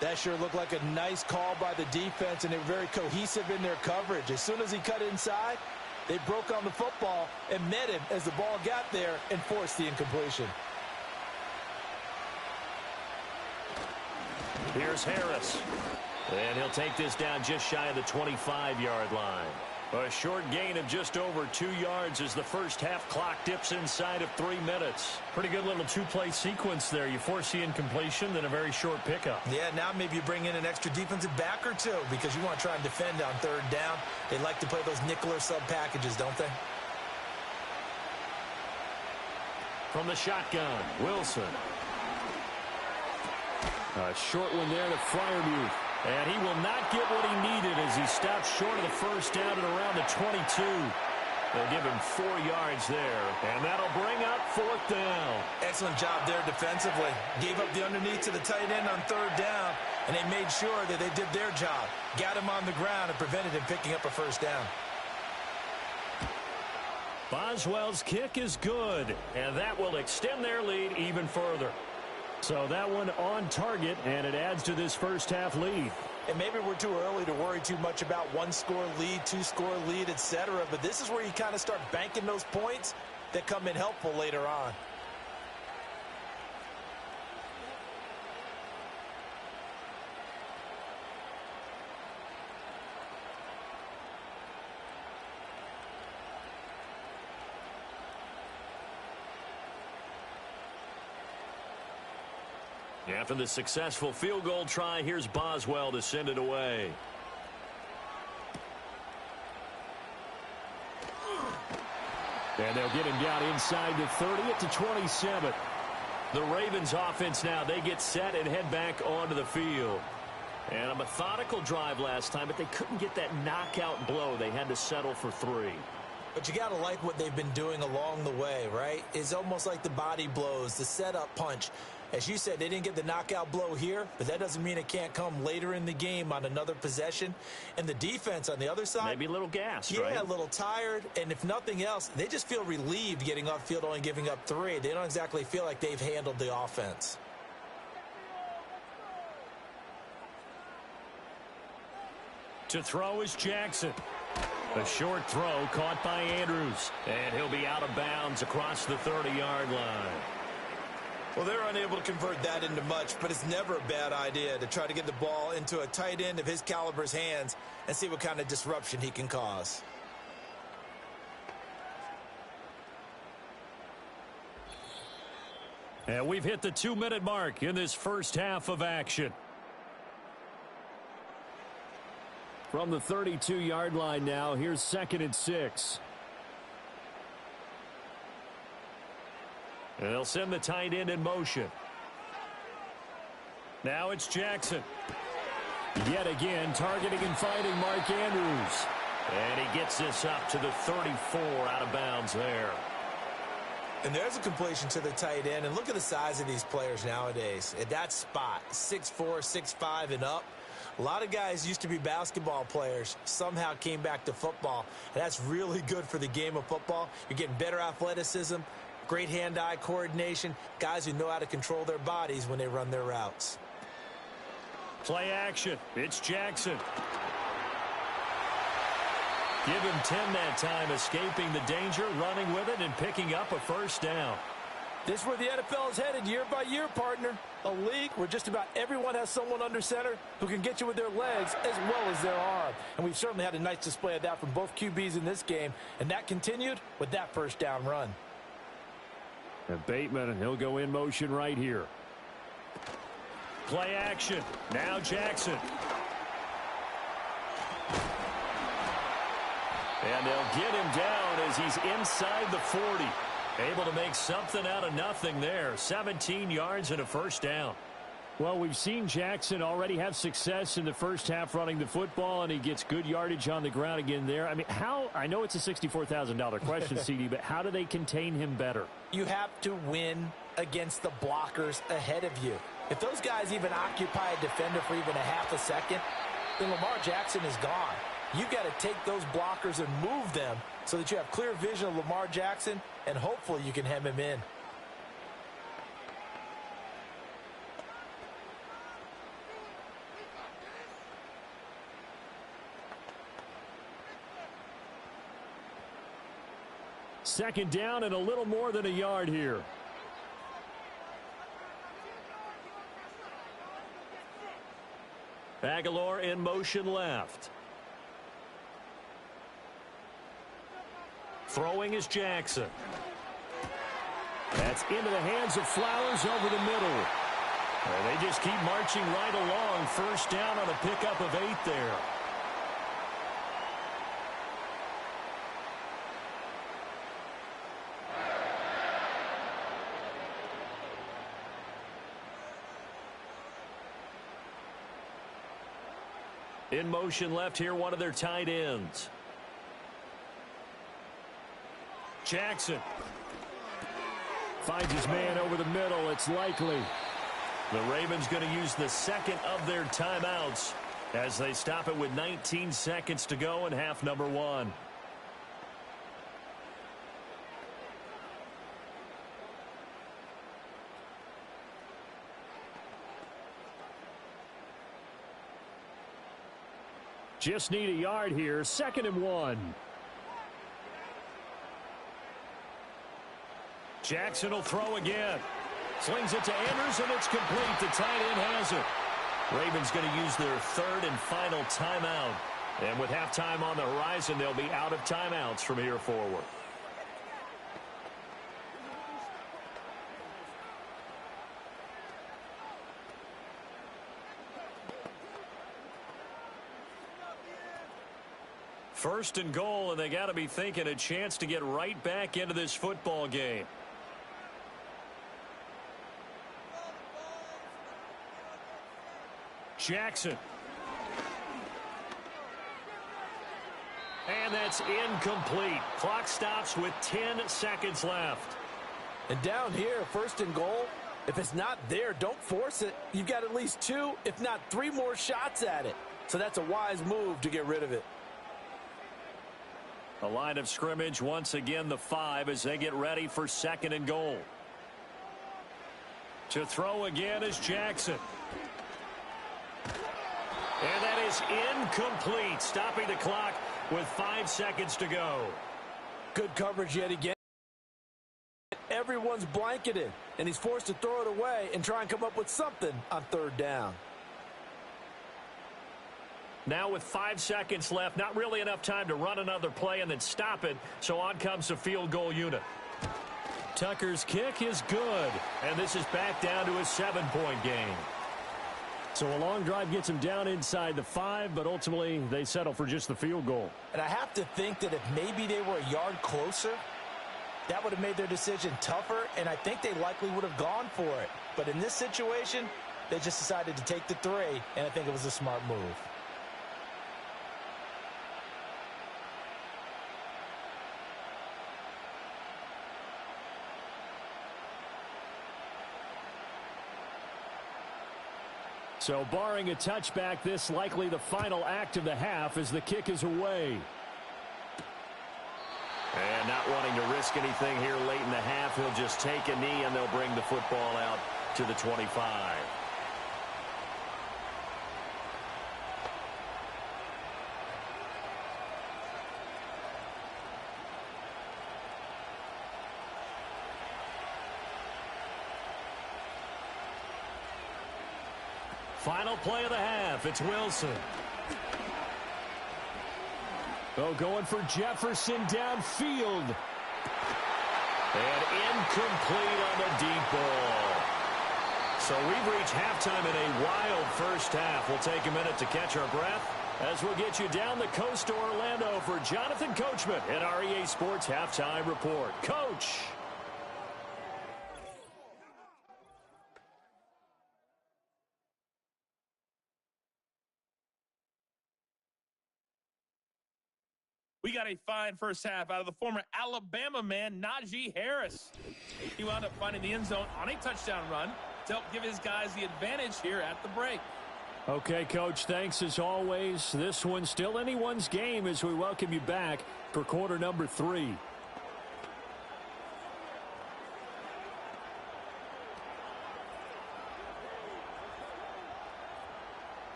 That sure looked like a nice call by the defense, and they were very cohesive in their coverage. As soon as he cut inside, they broke on the football and met him as the ball got there and forced the incompletion. Here's Harris. And he'll take this down just shy of the 25-yard line. A short gain of just over 2 yards as the first half clock dips inside of 3 minutes. Pretty good little two-play sequence there. You force the incompletion, then a very short pickup. Yeah, now maybe you bring in an extra defensive back or two because you want to try and defend on 3rd down. They like to play those nickel or sub packages, don't they? From the shotgun, Wilson. A short one there to Freiermuth. And he will not get what he needed as he stops short of the 1st down at around the 22. They'll give him 4 yards there, and that'll bring up 4th down. Excellent job there defensively. Gave up the underneath to the tight end on 3rd down, and they made sure that they did their job. Got him on the ground and prevented him picking up a 1st down. Boswell's kick is good, and that will extend their lead even further. So that one on target, and it adds to this first half lead. And maybe we're too early to worry too much about 1-score lead, 2-score lead, etc. But this is where you kind of start banking those points that come in helpful later on. After the successful field goal try, here's Boswell to send it away. And they'll get him down inside the 30 at the 27. The Ravens offense now, they get set and head back onto the field. And a methodical drive last time, but they couldn't get that knockout blow. They had to settle for 3. But you got to like what they've been doing along the way, right? It's almost like the body blows, the setup punch. As you said, they didn't get the knockout blow here, but that doesn't mean it can't come later in the game on another possession. And the defense on the other side, maybe a little gassed, right? Yeah, a little tired. And if nothing else, they just feel relieved getting off field, only giving up 3. They don't exactly feel like they've handled the offense. To throw is Jackson. A short throw caught by Andrews. And he'll be out of bounds across the 30-yard line. Well, they're unable to convert that into much, but it's never a bad idea to try to get the ball into a tight end of his caliber's hands and see what kind of disruption he can cause. And we've hit the 2-minute mark in this first half of action. From the 32-yard line now, here's 2nd and 6. And they'll send the tight end in motion. Now it's Jackson. Yet again, targeting and finding Mark Andrews. And he gets this up to the 34, out of bounds there. And there's a completion to the tight end. And look at the size of these players nowadays. At that spot, 6'4", 6'5", and up. A lot of guys used to be basketball players, somehow came back to football. And that's really good for the game of football. You're getting better athleticism, great hand-eye coordination, guys who know how to control their bodies when they run their routes. Play action. It's Jackson. Give him 10 that time, escaping the danger, running with it, and picking up a first down. This is where the NFL is headed year by year, partner. A league where just about everyone has someone under center who can get you with their legs as well as their arm. And we've certainly had a nice display of that from both QBs in this game. And that continued with that first down run. And Bateman, he'll go in motion right here. Play action. Now Jackson. And they'll get him down as he's inside the 40. Able to make something out of nothing there. 17 yards and a first down. Well, we've seen Jackson already have success in the first half running the football, and he gets good yardage on the ground again there. I mean, I know it's a $64,000 question, CD, but how do they contain him better? You have to win against the blockers ahead of you. If those guys even occupy a defender for even a half a second, then Lamar Jackson is gone. You've got to take those blockers and move them so that you have clear vision of Lamar Jackson, and hopefully you can hem him in. Second down and a little more than a yard here. Aguilar in motion left. Throwing is Jackson. That's into the hands of Flowers over the middle. And they just keep marching right along. First down on a pickup of 8 there. In motion left here, one of their tight ends. Jackson. Finds his man over the middle. It's likely. The Ravens going to use the second of their timeouts as they stop it with 19 seconds to go in half number 1. Just need a yard here. 2nd and 1. Jackson will throw again. Slings it to Andrews, and it's complete. The tight end has it. Ravens going to use their 3rd and final timeout. And with halftime on the horizon, they'll be out of timeouts from here forward. First and goal, and they got to be thinking a chance to get right back into this football game. Jackson. And that's incomplete. Clock stops with 10 seconds left. And down here, 1st and goal, if it's not there, don't force it. You've got at least 2, if not 3 more shots at it. So that's a wise move to get rid of it. The line of scrimmage, once again, the 5 as they get ready for 2nd and goal. To throw again is Jackson. And that is incomplete, stopping the clock with 5 seconds to go. Good coverage yet again. Everyone's blanketed, and he's forced to throw it away and try and come up with something on third down. Now with 5 seconds left, not really enough time to run another play and then stop it, so on comes the field goal unit. Tucker's kick is good, and this is back down to a 7-point game. So a long drive gets them down inside the 5, but ultimately they settle for just the field goal. And I have to think that if maybe they were a yard closer, that would have made their decision tougher, and I think they likely would have gone for it. But in this situation, they just decided to take the 3, and I think it was a smart move. So barring a touchback, this likely the final act of the half as the kick is away. And not wanting to risk anything here late in the half, he'll just take a knee and they'll bring the football out to the 25. Final play of the half. It's Wilson. Oh, going for Jefferson downfield. And incomplete on the deep ball. So we've reached halftime in a wild first half. We'll take a minute to catch our breath as we'll get you down the coast to Orlando for Jonathan Coachman in our EA Sports Halftime Report. Coach. We got a fine first half out of the former Alabama man, Najee Harris. He wound up finding the end zone on a touchdown run to help give his guys the advantage here at the break. Okay, Coach, thanks as always. This one's still anyone's game as we welcome you back for quarter number 3.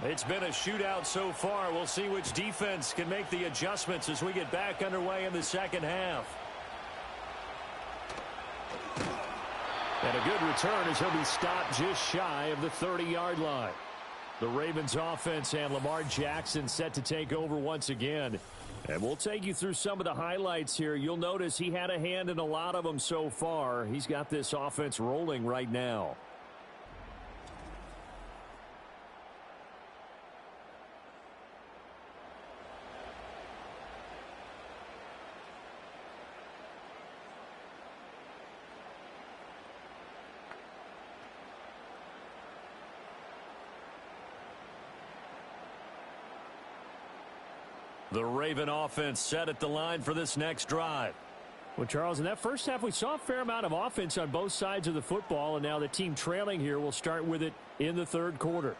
It's been a shootout so far. We'll see which defense can make the adjustments as we get back underway in the second half. And a good return as he'll be stopped just shy of the 30-yard line. The Ravens offense and Lamar Jackson set to take over once again. And we'll take you through some of the highlights here. You'll notice he had a hand in a lot of them so far. He's got this offense rolling right now. The Raven offense set at the line for this next drive. Well, Charles, in that first half, we saw a fair amount of offense on both sides of the football, and now the team trailing here will start with it in the third quarter.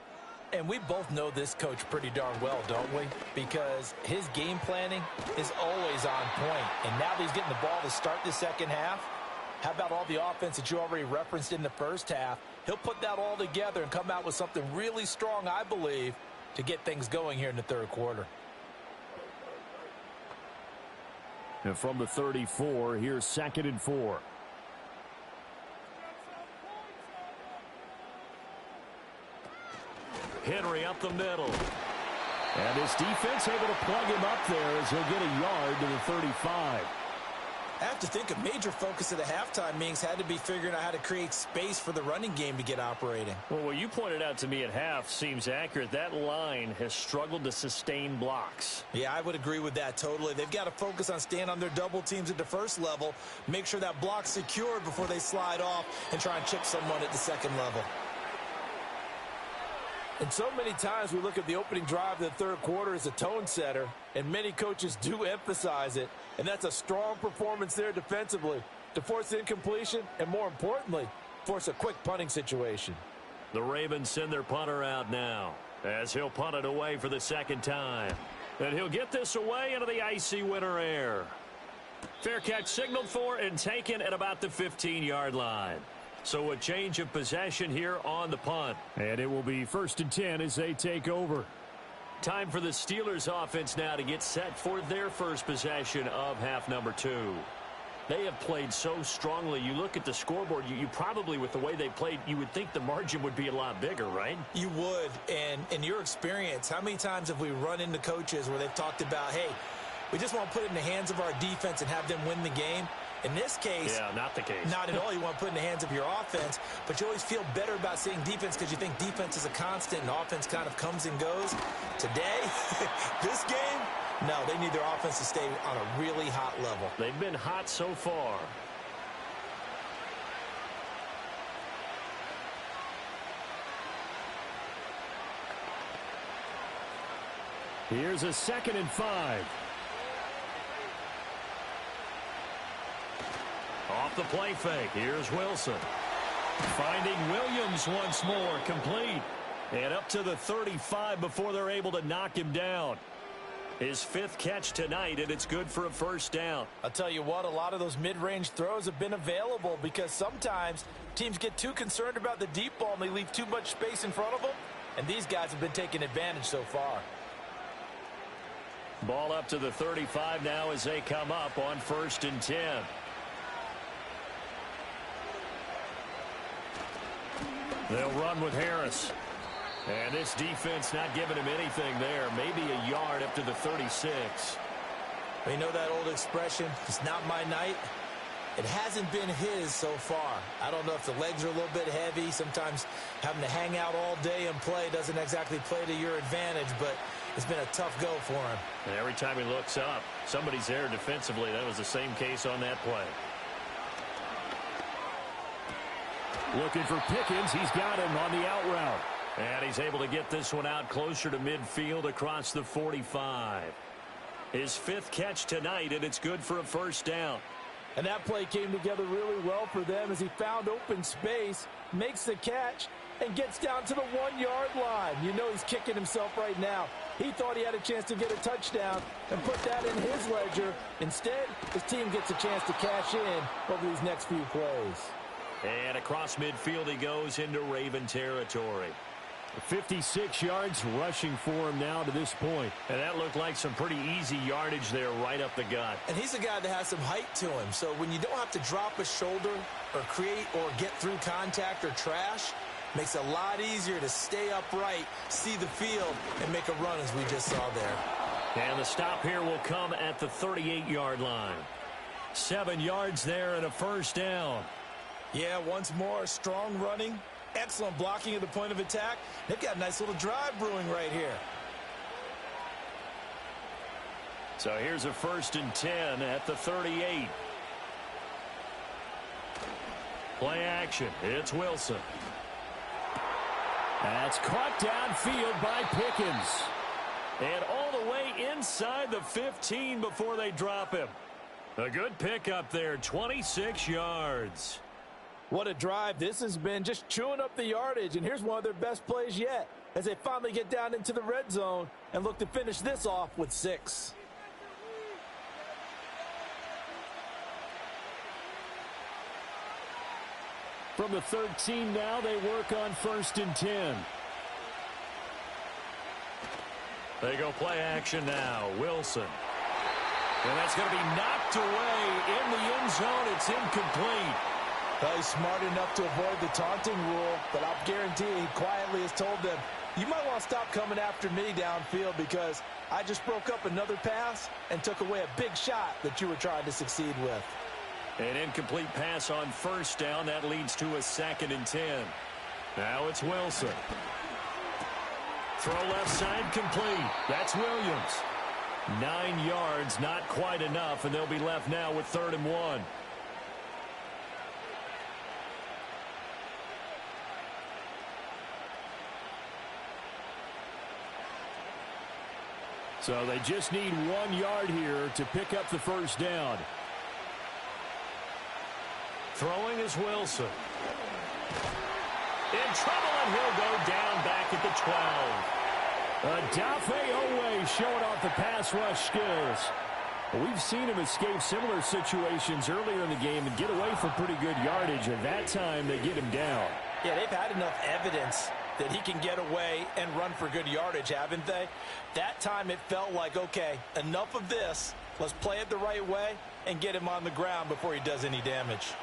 And we both know this coach pretty darn well, don't we? Because his game planning is always on point. And now that he's getting the ball to start the second half, how about all the offense that you already referenced in the first half? He'll put that all together and come out with something really strong, I believe, to get things going here in the third quarter. And from the 34, here's 2nd and 4. Henry up the middle. And his defense able to plug him up there as he'll get a yard to the 35. I have to think a major focus of the halftime meetings had to be figuring out how to create space for the running game to get operating. Well, what you pointed out to me at half seems accurate. That line has struggled to sustain blocks. Yeah, I would agree with that totally. They've got to focus on staying on their double teams at the first level, make sure that block's secured before they slide off and try and chip someone at the second level. And so many times we look at the opening drive of the third quarter as a tone setter, and many coaches do emphasize it. And that's a strong performance there defensively to force incompletion and, more importantly, force a quick punting situation. The Ravens send their punter out now as he'll punt it away for the second time. And he'll get this away into the icy winter air. Fair catch signaled for and taken at about the 15-yard line. So a change of possession here on the punt. And it will be 1st and 10 as they take over. Time for the Steelers offense now to get set for their first possession of half number 2. They have played so strongly. You look at the scoreboard, you probably, with the way they played, you would think the margin would be a lot bigger, right? You would. And in your experience, how many times have we run into coaches where they've talked about, hey, we just want to put it in the hands of our defense and have them win the game? In this case, yeah, not the case. Not at all. You want to put it in the hands of your offense, but you always feel better about seeing defense because you think defense is a constant and offense kind of comes and goes. Today, this game, no, they need their offense to stay on a really hot level. They've been hot so far. Here's a 2nd and 5. Off the play fake. Here's Wilson. Finding Williams once more. Complete. And up to the 35 before they're able to knock him down. His 5th catch tonight, and it's good for a 1st down. I'll tell you what, a lot of those mid-range throws have been available because sometimes teams get too concerned about the deep ball and they leave too much space in front of them. And these guys have been taking advantage so far. Ball up to the 35 now as they come up on 1st and 10. They'll run with Harris. And this defense not giving him anything there. Maybe a yard up to the 36. You know that old expression, it's not my night? It hasn't been his so far. I don't know if the legs are a little bit heavy. Sometimes having to hang out all day and play doesn't exactly play to your advantage, but it's been a tough go for him. And every time he looks up, somebody's there defensively. That was the same case on that play. Looking for Pickens. He's got him on the out route. And he's able to get this one out closer to midfield across the 45. His 5th catch tonight, and it's good for a 1st down. And that play came together really well for them as he found open space, makes the catch, and gets down to the 1-yard line. You know he's kicking himself right now. He thought he had a chance to get a touchdown and put that in his ledger. Instead, his team gets a chance to cash in over these next few plays. And across midfield he goes into Raven territory. 56 yards rushing for him now to this point. And that looked like some pretty easy yardage there right up the gut. And he's a guy that has some height to him. So when you don't have to drop a shoulder or create or get through contact or trash, makes it a lot easier to stay upright, see the field, and make a run as we just saw there. And the stop here will come at the 38-yard line. 7 yards there and a 1st down. Yeah, once more, strong running, excellent blocking at the point of attack. They've got a nice little drive brewing right here. So here's a 1st and 10 at the 38. Play action. It's Wilson. That's caught downfield by Pickens. And all the way inside the 15 before they drop him. A good pickup there, 26 yards. What a drive this has been, just chewing up the yardage. And here's one of their best plays yet as they finally get down into the red zone and look to finish this off with 6. From the 13 now, they work on 1st and 10. They go play action now. Wilson. And that's going to be knocked away in the end zone. It's incomplete. Well, he's smart enough to avoid the taunting rule, but I'll guarantee he quietly has told them, you might want to stop coming after me downfield because I just broke up another pass and took away a big shot that you were trying to succeed with. An incomplete pass on 1st down. That leads to a 2nd and 10. Now it's Wilson. Throw left side complete. That's Williams. 9 yards, not quite enough, and they'll be left now with 3rd and 1. So they just need 1 yard here to pick up the 1st down. Throwing is Wilson. In trouble, and he'll go down back at the 12. Adafe Owe showing off the pass rush skills. We've seen him escape similar situations earlier in the game and get away from pretty good yardage, and that time they get him down. Yeah, they've had enough evidence that he can get away and run for good yardage, haven't they? That time it felt like, okay, enough of this. Let's play it the right way and get him on the ground before he does any damage.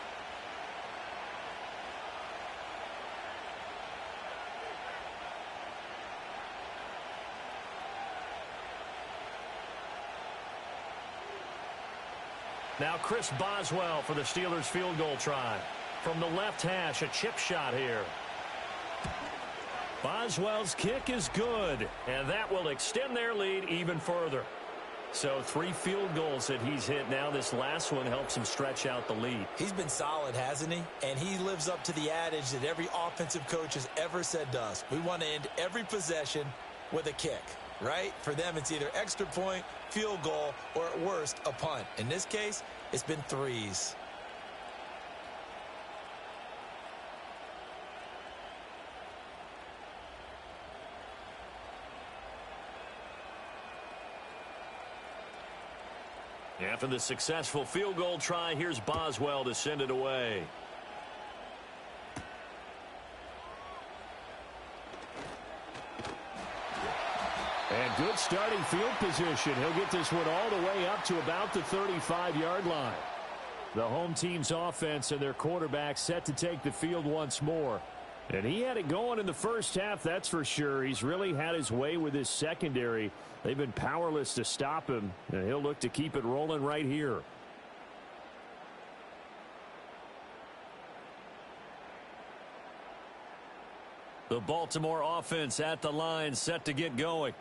Now Chris Boswell for the Steelers field goal try. From the left hash, a chip shot here. Boswell's kick is good, and that will extend their lead even further. So 3 field goals that he's hit now. This last one helps him stretch out the lead. He's been solid, hasn't he? And he lives up to the adage that every offensive coach has ever said to us. We want to end every possession with a kick, right? For them, it's either extra point, field goal, or at worst, a punt. In this case, it's been 3s. After the successful field goal try, here's Boswell to send it away. And good starting field position. He'll get this one all the way up to about the 35-yard line. The home team's offense and their quarterback set to take the field once more. And he had it going in the first half, that's for sure. He's really had his way with his secondary. They've been powerless to stop him, and he'll look to keep it rolling right here. The Baltimore offense at the line, set to get going.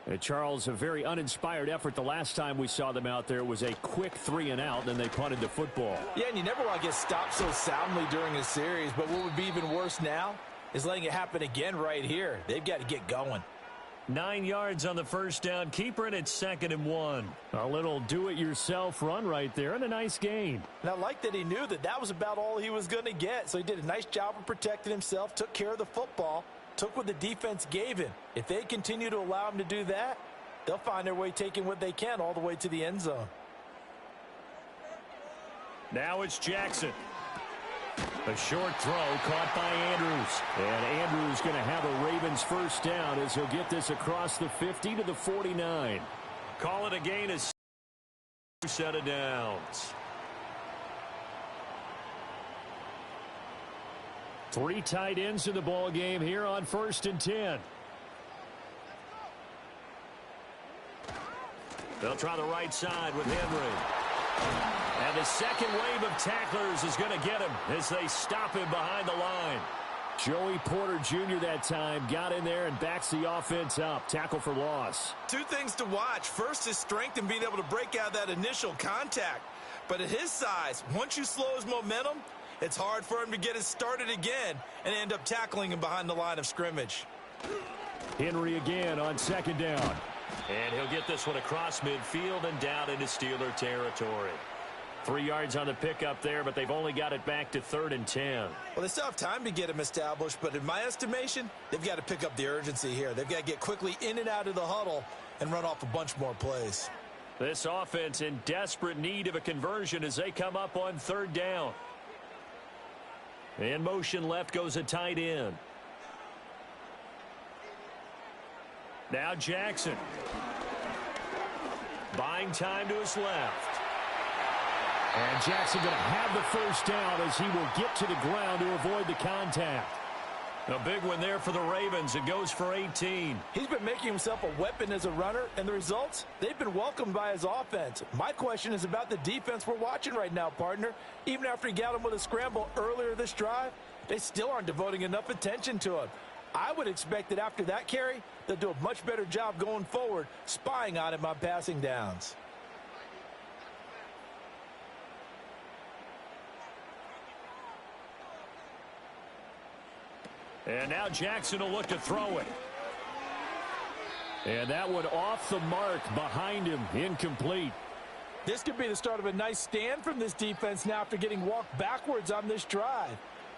And Charles, a very uninspired effort the last time we saw them out there. It was a quick 3-and-out, and then they punted the football. Yeah, and you never want to get stopped so soundly during a series, but what would be even worse now is letting it happen again right here. They've got to get going. 9 yards on the first down. Keeper, and it's 2nd and 1. A little do-it-yourself run right there, and a nice gain. And I like that he knew that that was about all he was going to get, so he did a nice job of protecting himself, took care of the football, took what the defense gave him. If they continue to allow him to do that, they'll find their way taking what they can all the way to the end zone. Now it's Jackson. A short throw caught by Andrews. And Andrews going to have a Ravens first down as he'll get this across the 50 to the 49. Call it a gain as set of downs. 3 tight ends in the ball game here on 1st and 10. They'll try the right side with Henry. And the second wave of tacklers is going to get him as they stop him behind the line. Joey Porter Jr. that time got in there and backs the offense up. Tackle for loss. 2 things to watch. First, his strength and being able to break out that initial contact. But at his size, once you slow his momentum, it's hard for him to get it started again and end up tackling him behind the line of scrimmage. Henry again on 2nd down. And he'll get this one across midfield and down into Steeler territory. 3 yards on the pickup there, but they've only got it back to 3rd and 10. Well, they still have time to get him established, but in my estimation, they've got to pick up the urgency here. They've got to get quickly in and out of the huddle and run off a bunch more plays. This offense in desperate need of a conversion as they come up on 3rd down. In motion left goes a tight end. Now Jackson. Buying time to his left. And Jackson going to have the first down as he will get to the ground to avoid the contact. A big one there for the Ravens. It goes for 18. He's been making himself a weapon as a runner, and the results, they've been welcomed by his offense. My question is about the defense we're watching right now, partner. Even after he got him with a scramble earlier this drive, they still aren't devoting enough attention to him. I would expect that after that carry, they'll do a much better job going forward, spying on him on passing downs. And now Jackson will look to throw it. And that one off the mark behind him, incomplete. This could be the start of a nice stand from this defense now after getting walked backwards on this drive.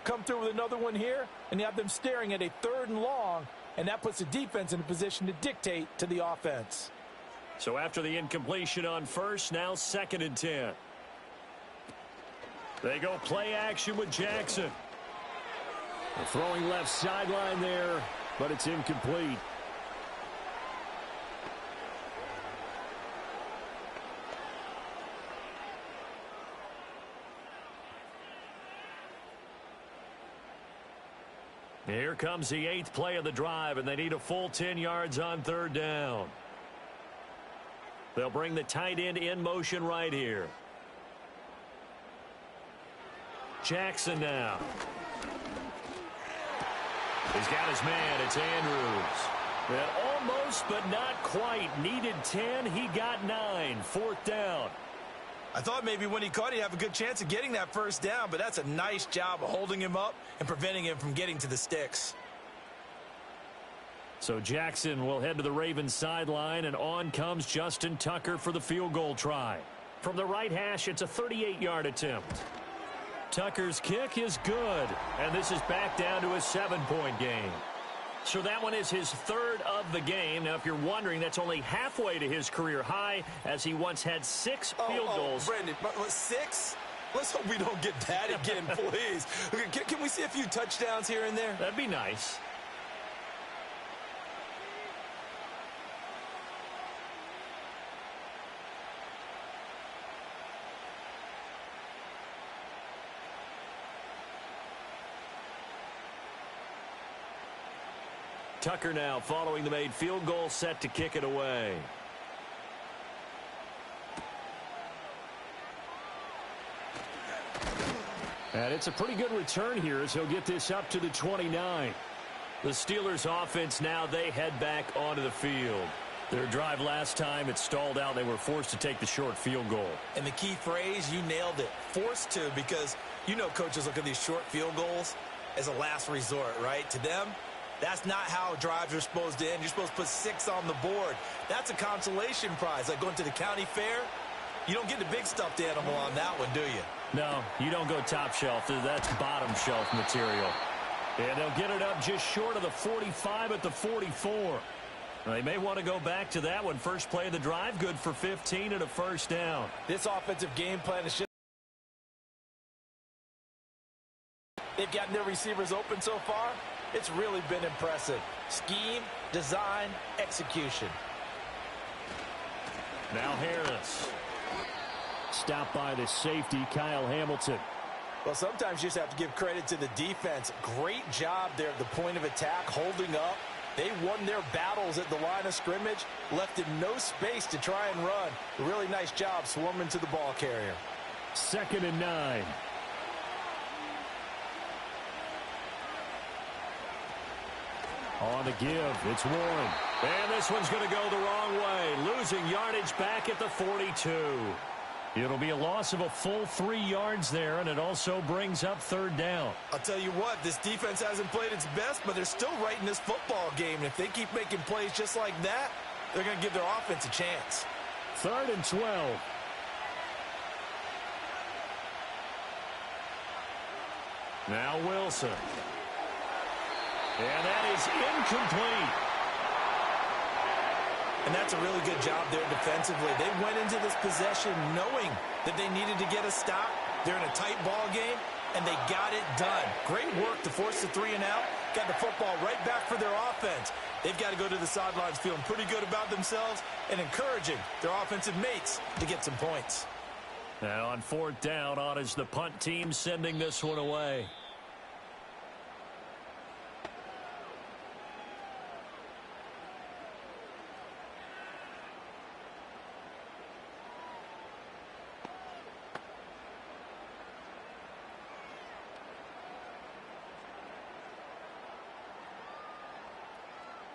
Come through with another one here, and you have them staring at a 3rd and long, and that puts the defense in a position to dictate to the offense. So after the incompletion on first, now 2nd and 10. They go play action with Jackson. They're throwing left sideline there, but it's incomplete. Here comes the 8th play of the drive, and they need a full 10 yards on 3rd down. They'll bring the tight end in motion right here. Jackson now. He's got his man. It's Andrews. And almost, but not quite. Needed 10. He got 9. 4th down. I thought maybe when he caught it, he'd have a good chance of getting that 1st down, but that's a nice job of holding him up and preventing him from getting to the sticks. So Jackson will head to the Ravens sideline, and on comes Justin Tucker for the field goal try. From the right hash, it's a 38-yard attempt. Tucker's kick is good, and this is back down to a 7-point game. So that one is his 3rd of the game. Now, if you're wondering, that's only halfway to his career high, as he once had 6 field goals. Brandon, 6? Let's hope we don't get that again, please. Can we see a few touchdowns here and there? That'd be nice. Tucker now following the made field goal, set to kick it away. And it's a pretty good return here as he'll get this up to the 29. The Steelers offense now, they head back onto the field. Their drive last time, it stalled out. They were forced to take the short field goal. And the key phrase, you nailed it, forced to, because you know coaches look at these short field goals as a last resort, right? To them, that's not how drives are supposed to end. You're supposed to put 6 on the board. That's a consolation prize, like going to the county fair. You don't get the big stuffed animal on that one, do you? No, you don't go top shelf. That's bottom shelf material. And they'll get it up just short of the 45 at the 44. They may want to go back to that one. First play of the drive, good for 15 and a 1st down. This offensive game plan is just... They've gotten their receivers open so far. It's really been impressive. Scheme, design, execution. Now Harris. Stopped by the safety, Kyle Hamilton. Well, sometimes you just have to give credit to the defense. Great job there at the point of attack, holding up. They won their battles at the line of scrimmage, left him no space to try and run. A really nice job swarming to the ball carrier. 2nd and 9. On the give, it's Warren. And this one's going to go the wrong way. Losing yardage back at the 42. It'll be a loss of a full 3 yards there, and it also brings up 3rd down. I'll tell you what, this defense hasn't played its best, but they're still right in this football game. And if they keep making plays just like that, they're going to give their offense a chance. 3rd and 12. Now Wilson. And that is incomplete. And that's a really good job there defensively. They went into this possession knowing that they needed to get a stop. They're in a tight ball game, and they got it done. Great work to force the 3 and out. Got the football right back for their offense. They've got to go to the sidelines feeling pretty good about themselves and encouraging their offensive mates to get some points. Now on 4th down, on is the punt team sending this one away.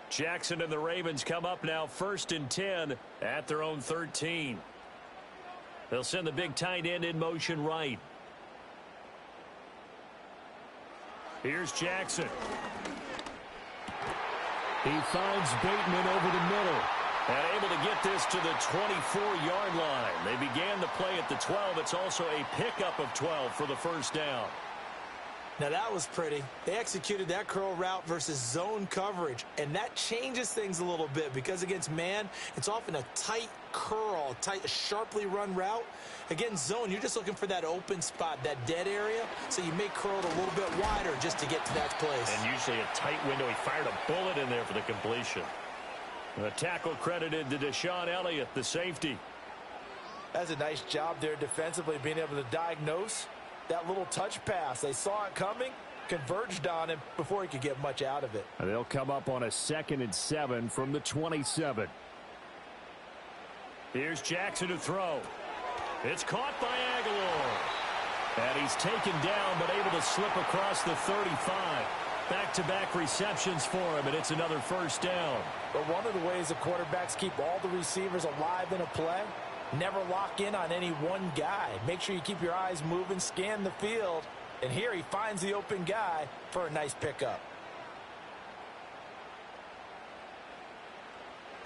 Jackson and the Ravens come up now 1st and 10 at their own 13. They'll send the big tight end in motion right. Here's Jackson. He finds Bateman over the middle. And able to get this to the 24-yard line. They began the play at the 12. It's also a pickup of 12 for the 1st down. Now that was pretty. They executed that curl route versus zone coverage, and that changes things a little bit because against man, it's often a tight curl, tight, sharply run route. Against zone, you're just looking for that open spot, that dead area, so you may curl it a little bit wider just to get to that place. And usually a tight window. He fired a bullet in there for the completion. The tackle credited to Deshaun Elliott, the safety. That's a nice job there defensively, being able to diagnose that little touch pass. They saw it coming, converged on him before he could get much out of it. And they'll come up on a 2nd and 7 from the 27. Here's Jackson to throw. It's caught by Aguilar. And he's taken down, but able to slip across the 35. Back-to-back receptions for him, and it's another first down. But one of the ways the quarterbacks keep all the receivers alive in a play, never lock in on any one guy. Make sure you keep your eyes moving, scan the field, and here he finds the open guy for a nice pickup.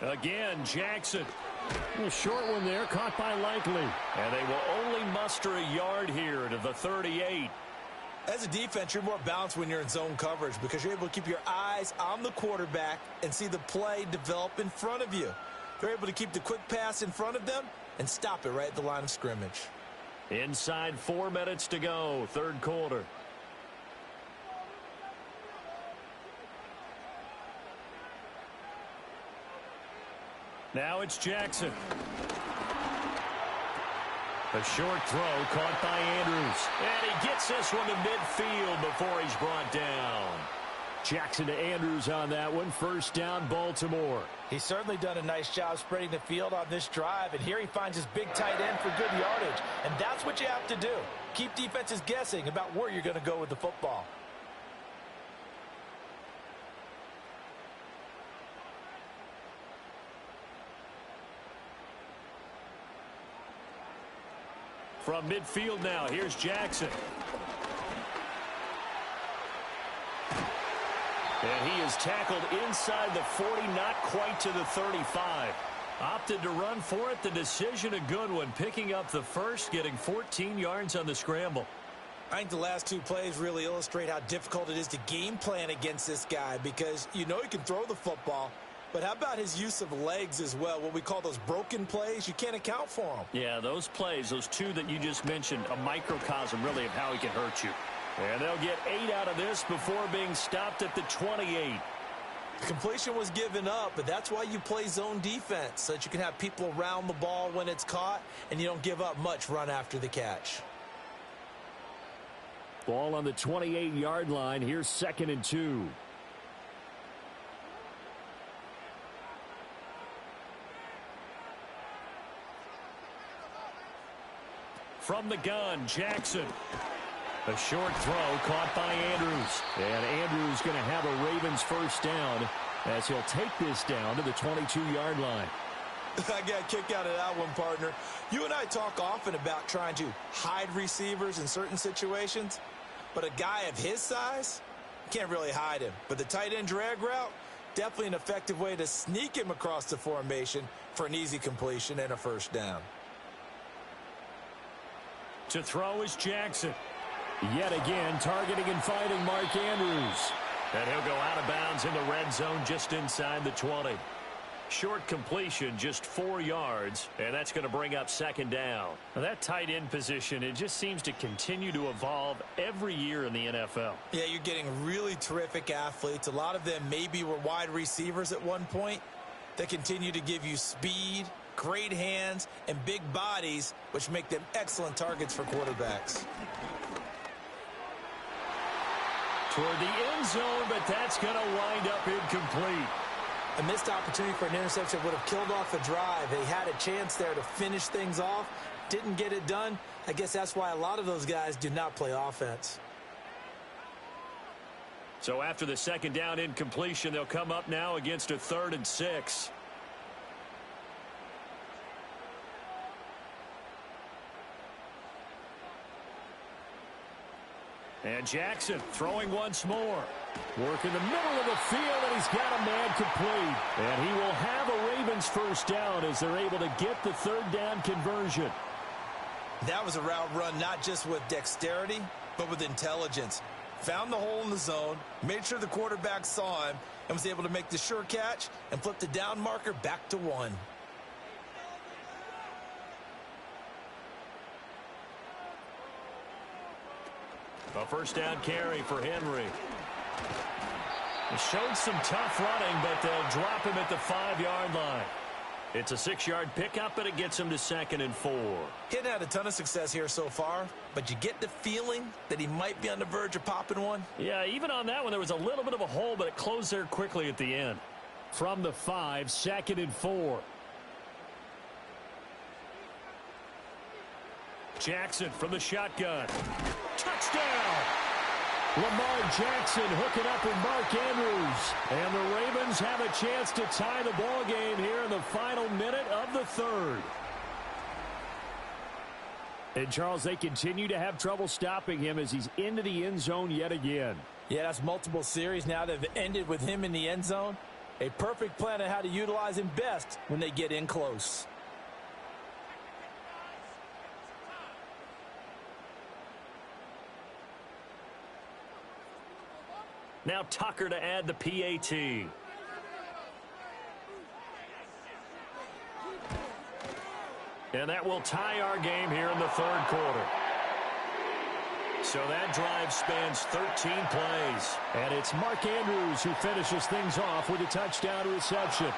Again, Jackson. A short one there, caught by Likely. And they will only muster a yard here to the 38. As a defense, you're more balanced when you're in zone coverage because you're able to keep your eyes on the quarterback and see the play develop in front of you. They're able to keep the quick pass in front of them and stop it right at the line of scrimmage. Inside 4 minutes to go, third quarter. Now it's Jackson. A short throw caught by Andrews. And he gets this one to midfield before he's brought down. Jackson to Andrews on that one. First down, Baltimore. He's certainly done a nice job spreading the field on this drive, and here he finds his big tight end for good yardage. And that's what you have to do. Keep defenses guessing about where you're going to go with the football. From midfield now, here's Jackson. And he is tackled inside the 40, not quite to the 35. Opted to run for it. The decision a good one. Picking up the first, getting 14 yards on the scramble. I think the last two plays really illustrate how difficult it is to game plan against this guy because you know he can throw the football, but how about his use of legs as well? What we call those broken plays, you can't account for them. Yeah, those plays, those two that you just mentioned, a microcosm really of how he can hurt you. And they'll get 8 out of this before being stopped at the 28. The completion was given up, but that's why you play zone defense, so that you can have people around the ball when it's caught, and you don't give up much run after the catch. Ball on the 28-yard line. Here's 2nd and 2. From the gun, Jackson. A short throw caught by Andrews. And Andrews going to have a Ravens first down as he'll take this down to the 22-yard line. I got a kick out of that one, partner. You and I talk often about trying to hide receivers in certain situations, but a guy of his size, can't really hide him. But the tight end drag route, definitely an effective way to sneak him across the formation for an easy completion and a first down. To throw is Jackson. Yet again, targeting and finding Mark Andrews. And he'll go out of bounds in the red zone just inside the 20. Short completion, just 4 yards, and that's going to bring up 2nd down. Now that tight end position, it just seems to continue to evolve every year in the NFL. Yeah, you're getting really terrific athletes. A lot of them maybe were wide receivers at one point. They continue to give you speed, great hands, and big bodies, which make them excellent targets for quarterbacks. Toward the end zone, but that's going to wind up incomplete. A missed opportunity for an interception would have killed off a drive. They had a chance there to finish things off. Didn't get it done. I guess that's why a lot of those guys do not play offense. So after the 2nd down incompletion, they'll come up now against a 3rd and 6. And Jackson throwing once more. Work in the middle of the field, and he's got a man complete. And he will have a Ravens first down as they're able to get the 3rd down conversion. That was a route run not just with dexterity, but with intelligence. found the hole in the zone, made sure the quarterback saw him, and was able to make the sure catch and flip the down marker back to 1. A first down carry for Henry. He showed some tough running, but they'll drop him at the 5-yard line. It's a 6-yard pickup, and it gets him to 2nd and 4. He hadn't had a ton of success here so far, but you get the feeling that he might be on the verge of popping one. Yeah, even on that one, there was a little bit of a hole, but it closed there quickly at the end. From the 5, 2nd and 4. Jackson from the shotgun. Touchdown! Lamar Jackson hooking up with Mark Andrews. And the Ravens have a chance to tie the ball game here in the final minute of the 3rd. And, Charles, they continue to have trouble stopping him as he's into the end zone yet again. Yeah, that's multiple series now that have ended with him in the end zone. A perfect plan on how to utilize him best when they get in close. Now Tucker to add the PAT. And that will tie our game here in the 3rd quarter. So that drive spans 13 plays. And it's Mark Andrews who finishes things off with a touchdown reception.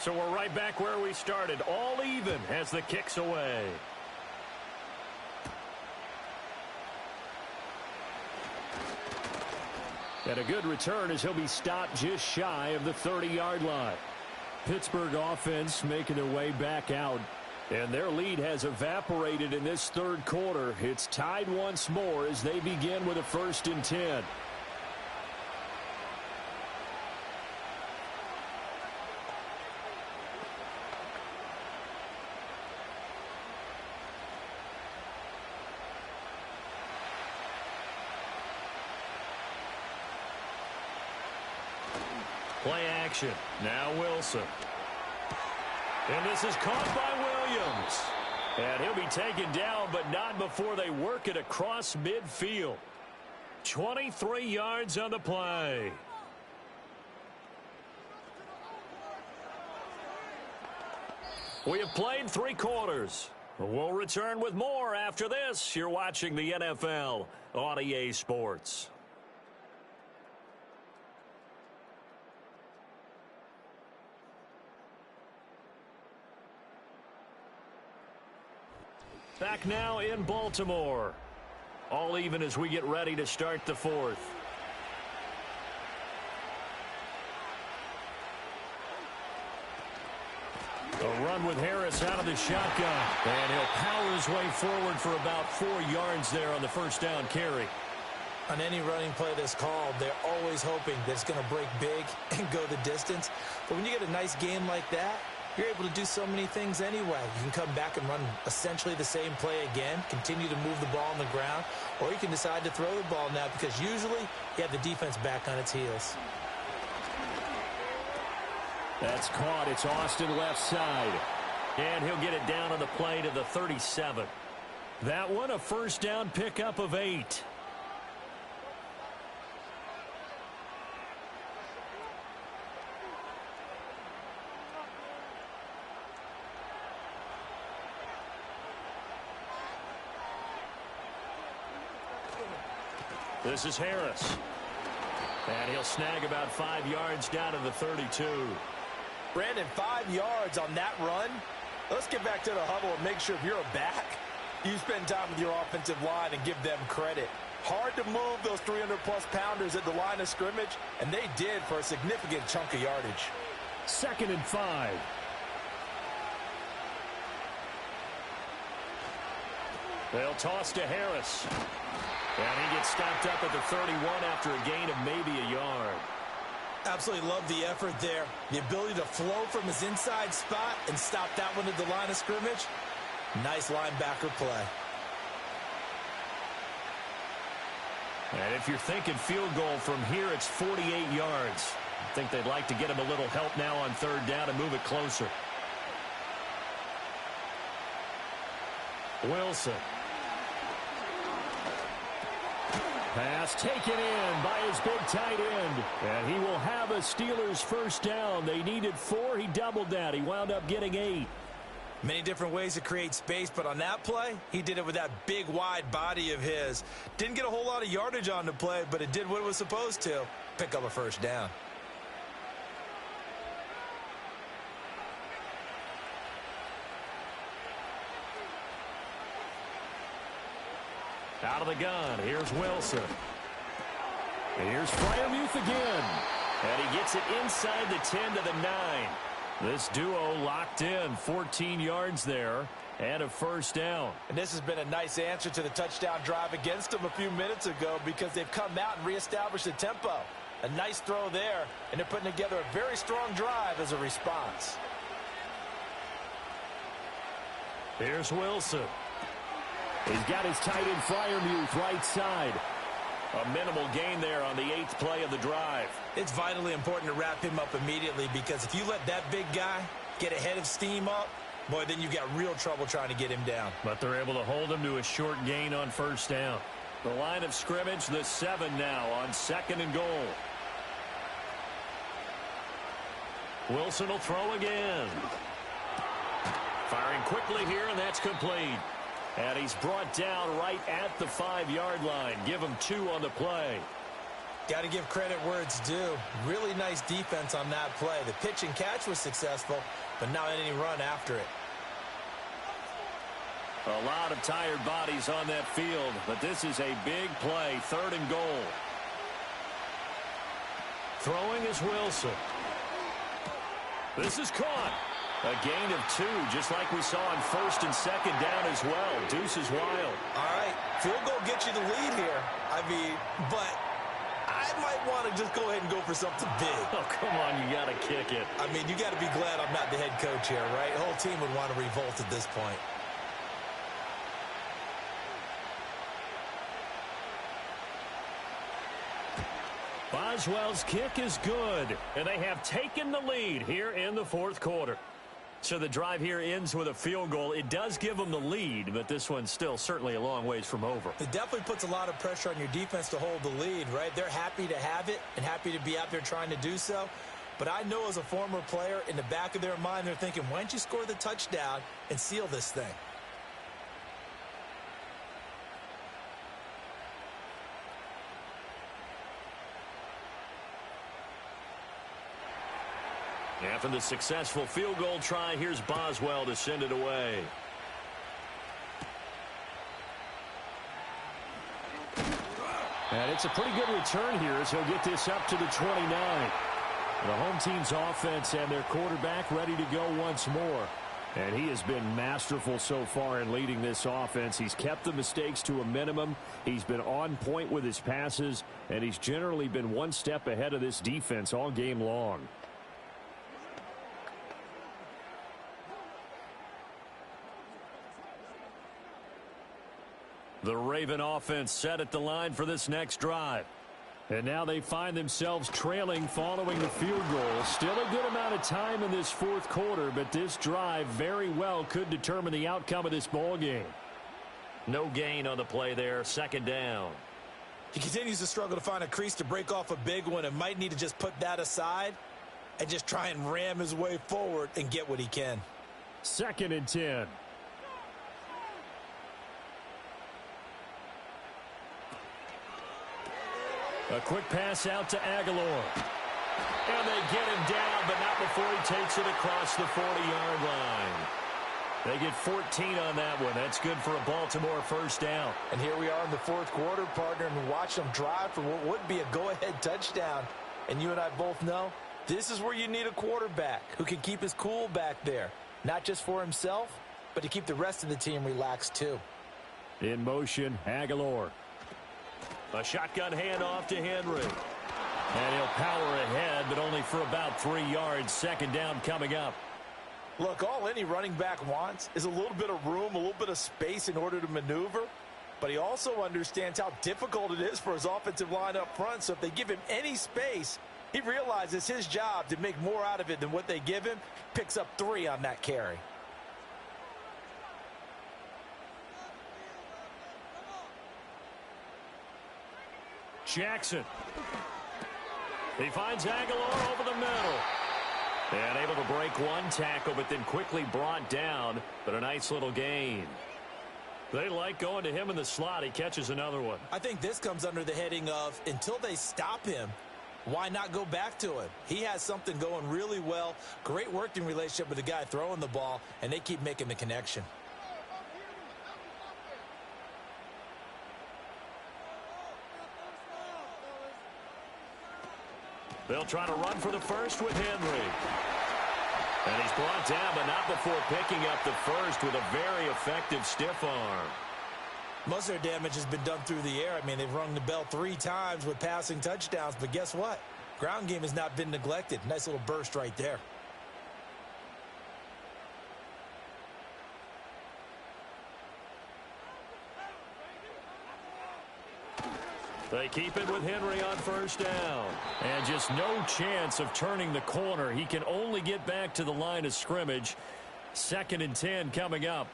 So we're right back where we started, all even as the kick's away. And a good return as he'll be stopped just shy of the 30-yard line. Pittsburgh offense making their way back out. And their lead has evaporated in this 3rd quarter. It's tied once more as they begin with a 1st and 10. Play action. Now Wilson. And this is caught by Williams. And he'll be taken down, but not before they work it across midfield. 23 yards on the play. We have played 3 quarters. We'll return with more after this. You're watching the NFL on EA Sports. Back now in Baltimore. All even as we get ready to start the 4th. A run with Harris out of the shotgun. And he'll power his way forward for about 4 yards there on the first down carry. On any running play that's called, they're always hoping that it's going to break big and go the distance. But when you get a nice game like that, you're able to do so many things anyway. You can come back and run essentially the same play again, continue to move the ball on the ground, or you can decide to throw the ball now because usually you have the defense back on its heels. That's caught. It's Austin left side. And he'll get it down on the play to the 37. That one a first down pickup of 8. This is Harris. And he'll snag about 5 yards down to the 32. Brandon, 5 yards on that run. Let's get back to the huddle and make sure if you're a back, you spend time with your offensive line and give them credit. Hard to move those 300-plus pounders at the line of scrimmage, and they did for a significant chunk of yardage. 2nd and 5. They'll toss to Harris. And he gets stopped up at the 31 after a gain of maybe a yard. Absolutely love the effort there. The ability to flow from his inside spot and stop that one at the line of scrimmage. Nice linebacker play. And if you're thinking field goal from here, it's 48 yards. I think they'd like to get him a little help now on third down and move it closer. Wilson. Pass taken in by his big tight end. And he will have a Steelers first down. They needed 4. He doubled that. He wound up getting 8. Many different ways to create space, but on that play, he did it with that big, wide body of his. Didn't get a whole lot of yardage on the play, but it did what it was supposed to. Pick up a first down. Out of the gun, here's Wilson. And here's Freiermuth again. And he gets it inside the 10 to the 9. This duo locked in, 14 yards there, and a first down. And this has been a nice answer to the touchdown drive against them a few minutes ago because they've come out and reestablished the tempo. A nice throw there, and they're putting together a very strong drive as a response. Here's Wilson. He's got his tight end Freiermuth right side. A minimal gain there on the 8th play of the drive. It's vitally important to wrap him up immediately because if you let that big guy get ahead of steam up, boy, then you've got real trouble trying to get him down. But they're able to hold him to a short gain on first down. The line of scrimmage, the 7 now on 2nd and goal. Wilson will throw again. Firing quickly here, and that's complete. And he's brought down right at the 5-yard line. Give him 2 on the play. Got to give credit where it's due. Really nice defense on that play. The pitch and catch was successful, but now any run after it. A lot of tired bodies on that field, but this is a big play. 3rd and goal. Throwing is Wilson. This is caught. A gain of 2, just like we saw on 1st and 2nd down as well. Deuce is wild. All right, field goal gets you the lead here. I mean, but I might want to just go ahead and go for something big. Oh, come on, you got to kick it. I mean, you got to be glad I'm not the head coach here, right? The whole team would want to revolt at this point. Boswell's kick is good, and they have taken the lead here in the 4th quarter. So the drive here ends with a field goal. It does give them the lead, but this one's still certainly a long ways from over. It definitely puts a lot of pressure on your defense to hold the lead, right? They're happy to have it and happy to be out there trying to do so. But I know as a former player, in the back of their mind, they're thinking, why don't you score the touchdown and seal this thing? After the successful field goal try, here's Boswell to send it away. And it's a pretty good return here as he'll get this up to the 29. The home team's offense and their quarterback ready to go once more. And he has been masterful so far in leading this offense. He's kept the mistakes to a minimum. He's been on point with his passes, and he's generally been one step ahead of this defense all game long. The Raven offense set at the line for this next drive. And now they find themselves trailing following the field goal. Still a good amount of time in this 4th quarter, but this drive very well could determine the outcome of this ball game. No gain on the play there. 2nd down. He continues to struggle to find a crease to break off a big one and might need to just put that aside and just try and ram his way forward and get what he can. 2nd and 10. A quick pass out to Aguilar. And they get him down, but not before he takes it across the 40-yard line. They get 14 on that one. That's good for a Baltimore first down. And here we are in the 4th quarter, partner, and watch them drive for what would be a go-ahead touchdown. And you and I both know this is where you need a quarterback who can keep his cool back there. Not just for himself, but to keep the rest of the team relaxed too. In motion, Aguilar. A shotgun handoff to Henry. And he'll power ahead, but only for about 3 yards. 2nd down coming up. Look, all any running back wants is a little bit of room, a little bit of space in order to maneuver. but he also understands how difficult it is for his offensive line up front. So if they give him any space, he realizes his job to make more out of it than what they give him. Picks up 3 on that carry. Jackson. He finds Aguilar over the middle. And able to break one tackle, but then quickly brought down. But a nice little gain. They like going to him in the slot. He catches another one. I think this comes under the heading of, until they stop him, why not go back to him? He has something going really well. Great working relationship with the guy throwing the ball, and they keep making the connection. They'll try to run for the first with Henry. And he's brought down, but not before picking up the first with a very effective stiff arm. Most of their damage has been done through the air. I mean, they've rung the bell 3 times with passing touchdowns, but guess what? Ground game has not been neglected. Nice little burst right there. They keep it with Henry on first down. And just no chance of turning the corner. He can only get back to the line of scrimmage. 2nd and 10 coming up.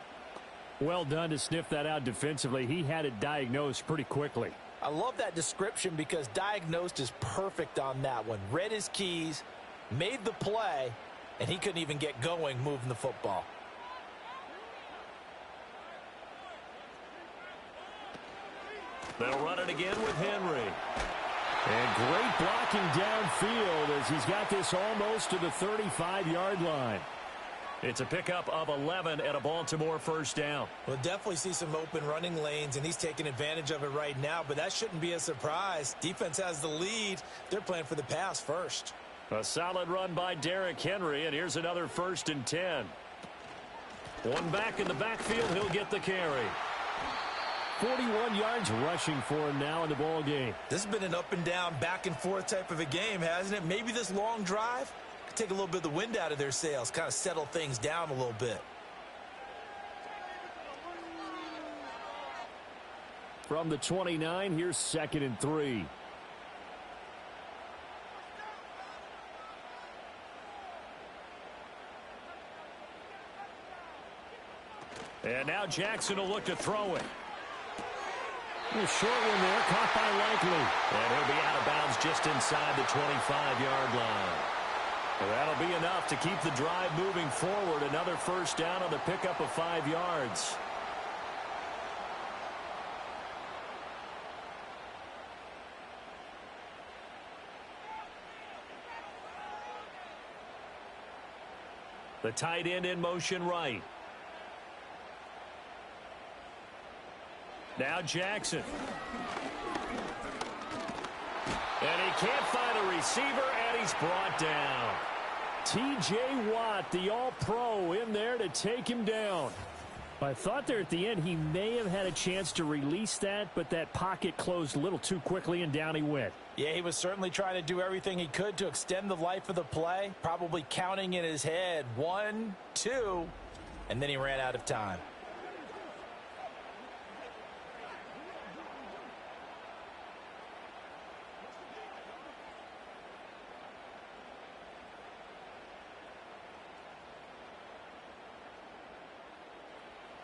Well done to sniff that out defensively. He had it diagnosed pretty quickly. I love that description because diagnosed is perfect on that one. Read his keys, made the play, and he couldn't even get going moving the football. They'll run it again with Henry. And great blocking downfield as he's got this almost to the 35-yard line. It's a pickup of 11 and a Baltimore first down. We'll definitely see some open running lanes, and he's taking advantage of it right now, but that shouldn't be a surprise. Defense has the lead. They're playing for the pass first. A solid run by Derrick Henry, and here's another 1st and 10. One back in the backfield, he'll get the carry. 41 yards rushing for him now in the ball game. This has been an up and down, back and forth type of a game, hasn't it? Maybe this long drive could take a little bit of the wind out of their sails, kind of settle things down a little bit. From the 29, here's 2nd and 3. And now Jackson will look to throw it. A short one there, caught by Likely. And he'll be out of bounds just inside the 25-yard line. Well, that'll be enough to keep the drive moving forward. Another first down on the pickup of 5 yards. The tight end in motion right. Now Jackson. And he can't find a receiver, and he's brought down. T.J. Watt, the all-pro, in there to take him down. I thought there at the end he may have had a chance to release that, but that pocket closed a little too quickly, and down he went. Yeah, he was certainly trying to do everything he could to extend the life of the play, probably counting in his head 1, 2, and then he ran out of time.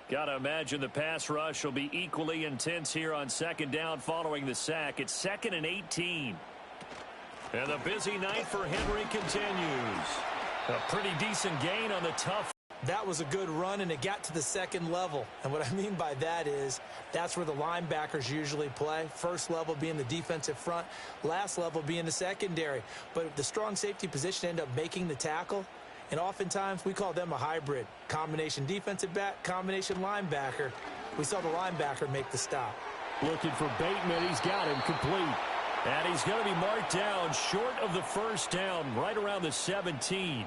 Got to imagine the pass rush will be equally intense here on 2nd down following the sack. It's 2nd and 18. And the busy night for Henry continues. A pretty decent gain on the tough. That was a good run, and it got to the 2nd level. And what I mean by that is that's where the linebackers usually play. First level being the defensive front, last level being the secondary. But the strong safety position ended up making the tackle. And oftentimes, we call them a hybrid. Combination defensive back, combination linebacker. We saw the linebacker make the stop. Looking for Bateman. He's got him complete. And he's going to be marked down short of the first down, right around the 17.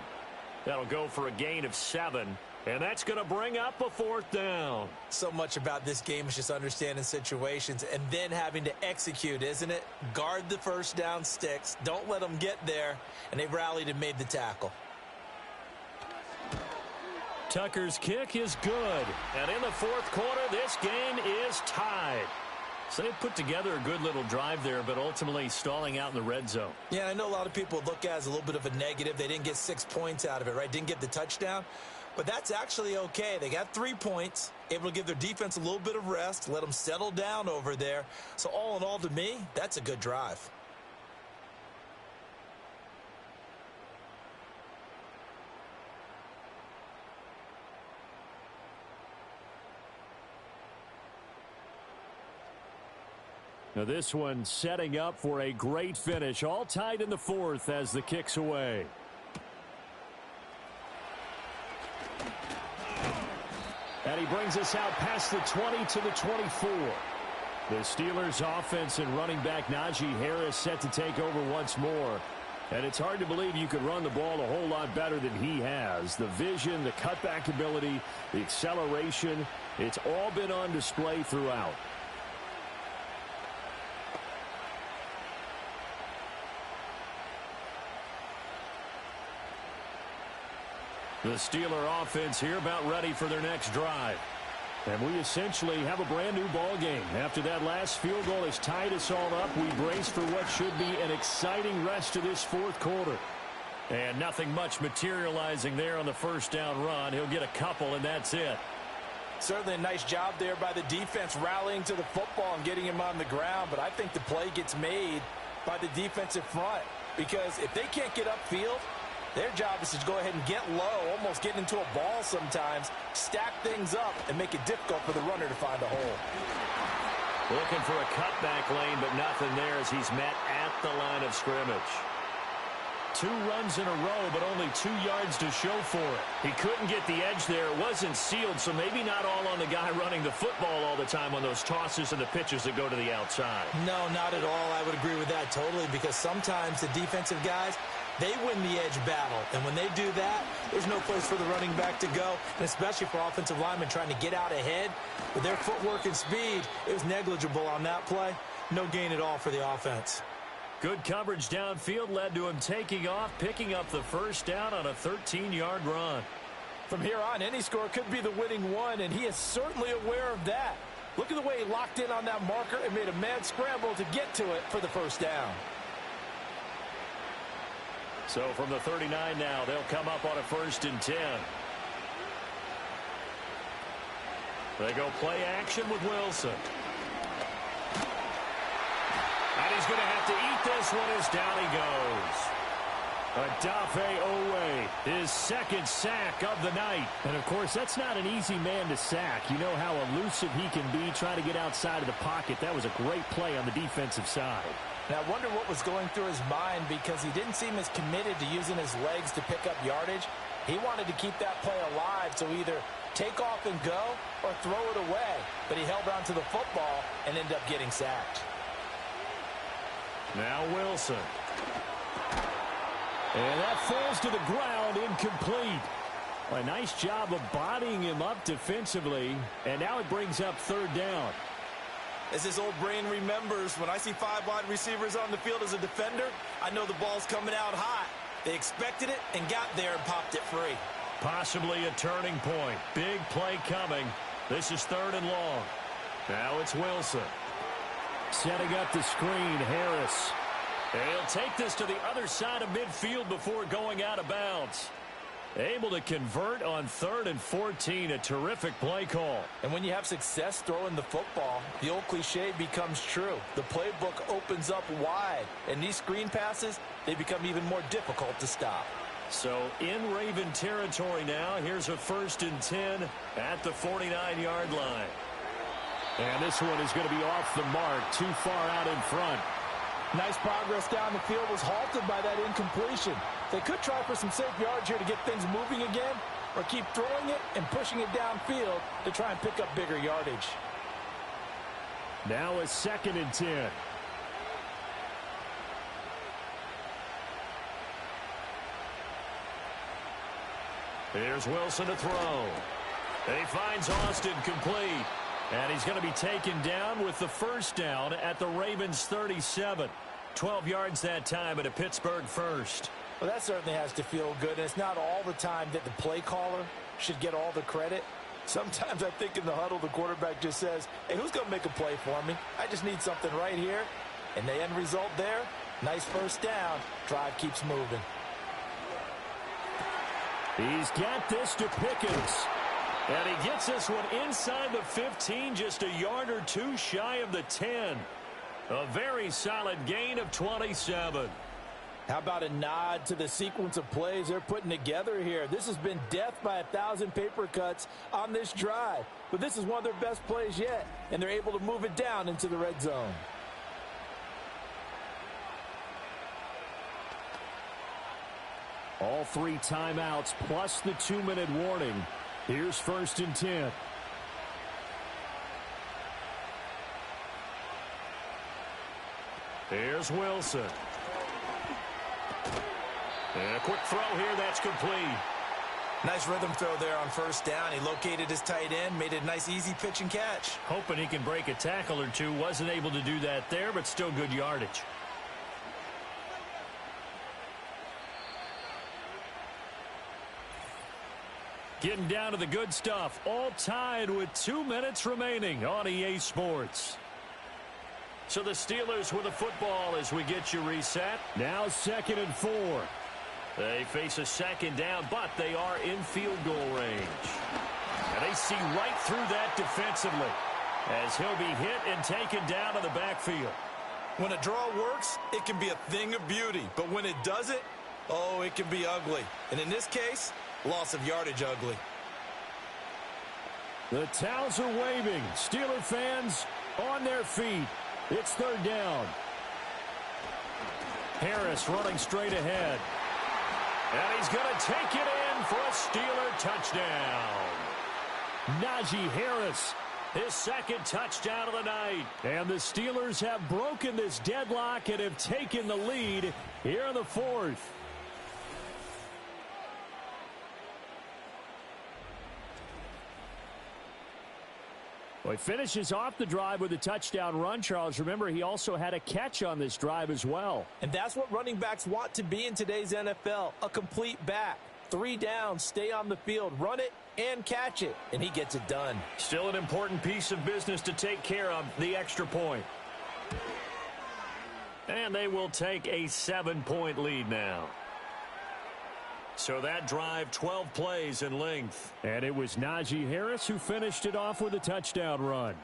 That'll go for a gain of 7. And that's going to bring up a 4th down. So much about this game is just understanding situations and then having to execute, isn't it? Guard the first down sticks. Don't let them get there. And they rallied and made the tackle. Tucker's kick is good. And in the fourth quarter, this game is tied. So they put together a good little drive there, but ultimately stalling out in the red zone. Yeah, I know a lot of people look at it as a little bit of a negative. They didn't get 6 points out of it, right? Didn't get the touchdown. But that's actually okay. They got 3 points, able to give their defense a little bit of rest, let them settle down over there. So all in all, to me, that's a good drive. Now this one setting up for a great finish. All tied in the fourth as the kick's away. And he brings us out past the 20 to the 24. The Steelers offense and running back Najee Harris set to take over once more. And it's hard to believe you could run the ball a whole lot better than he has. The vision, the cutback ability, the acceleration, it's all been on display throughout. The Steeler offense here about ready for their next drive. And we essentially have a brand new ball game. After that last field goal has tied us all up, we brace for what should be an exciting rest of this fourth quarter. And nothing much materializing there on the first down run. He'll get a couple, and that's it. Certainly a nice job there by the defense rallying to the football and getting him on the ground. But I think the play gets made by the defensive front. Because if they can't get upfield, their job is to go ahead and get low, almost get into a ball sometimes, stack things up, and make it difficult for the runner to find a hole. Looking for a cutback lane, but nothing there as he's met at the line of scrimmage. 2 runs in a row, but only 2 yards to show for it. He couldn't get the edge there. It wasn't sealed, so maybe not all on the guy running the football all the time on those tosses and the pitches that go to the outside. No, not at all. I would agree with that totally, because sometimes the defensive guys, they win the edge battle. And when they do that, there's no place for the running back to go, and especially for offensive linemen trying to get out ahead. With their footwork and speed, it was negligible on that play. No gain at all for the offense. Good coverage downfield led to him taking off, picking up the first down on a 13-yard run. From here on, any score could be the winning one, and he is certainly aware of that. Look at the way he locked in on that marker and made a mad scramble to get to it for the first down. So from the 39 now, they'll come up on a 1st and 10. They go play action with Wilson. And he's going to have to eat this one as down he goes. Odafe Owe, his 2nd sack of the night. And, of course, that's not an easy man to sack. You know how elusive he can be trying to get outside of the pocket. That was a great play on the defensive side. Now, I wonder what was going through his mind, because he didn't seem as committed to using his legs to pick up yardage. He wanted to keep that play alive, so either take off and go or throw it away. But he held on to the football and ended up getting sacked. Now Wilson. And that falls to the ground, incomplete. A nice job of bodying him up defensively, and now it brings up 3rd down. As his old brain remembers, when I see 5 wide receivers on the field as a defender, I know the ball's coming out hot. They expected it and got there and popped it free. Possibly a turning point. Big play coming. This is 3rd and long. Now it's Wilson. Setting up the screen, Harris. He'll take this to the other side of midfield before going out of bounds. Able to convert on 3rd and 14. A terrific play call. And when you have success throwing the football, the old cliche becomes true. The playbook opens up wide. And these screen passes, they become even more difficult to stop. So in Raven territory now, here's a 1st and 10 at the 49-yard line. And this one is going to be off the mark, too far out in front. Nice progress down the field was halted by that incompletion. They could try for some safe yards here to get things moving again, or keep throwing it and pushing it downfield to try and pick up bigger yardage. Now a 2nd and 10. Here's Wilson to throw. He finds Austin complete. And he's going to be taken down with the first down at the Ravens' 37. 12 yards that time at a Pittsburgh first. Well, that certainly has to feel good, and it's not all the time that the play caller should get all the credit. Sometimes I think in the huddle, the quarterback just says, hey, who's going to make a play for me? I just need something right here. And the end result there, nice first down. Drive keeps moving. He's got this to Pickens. And he gets this one inside the 15, just a yard or two shy of the 10. A very solid gain of 27. How about a nod to the sequence of plays they're putting together here? This has been death by 1,000 paper cuts on this drive. But this is one of their best plays yet, and they're able to move it down into the red zone. All 3 timeouts plus the 2-minute warning. Here's 1st and 10. Here's Wilson. And a quick throw here, that's complete. Nice rhythm throw there on first down. He located his tight end, made it a nice easy pitch and catch. Hoping he can break a tackle or two. Wasn't able to do that there, but still good yardage. Getting down to the good stuff. All tied with 2 minutes remaining on EA Sports. So the Steelers with the football as we get you reset. Now 2nd and 4. They face a second down, but they are in field goal range. And they see right through that defensively as he'll be hit and taken down to the backfield. When a draw works, it can be a thing of beauty. But when it doesn't, oh, it can be ugly. And in this case, loss of yardage ugly. The towels are waving. Steeler fans on their feet. It's 3rd down. Harris running straight ahead. And he's going to take it in for a Steeler touchdown. Najee Harris, his 2nd touchdown of the night. And the Steelers have broken this deadlock and have taken the lead here in the 4th. Well, he finishes off the drive with a touchdown run, Charles. Remember, he also had a catch on this drive as well. And that's what running backs want to be in today's NFL, a complete back. 3 downs, stay on the field, run it, and catch it. And he gets it done. Still an important piece of business to take care of, the extra point. And they will take a 7-point lead now. So that drive, 12 plays in length. And it was Najee Harris who finished it off with a touchdown run.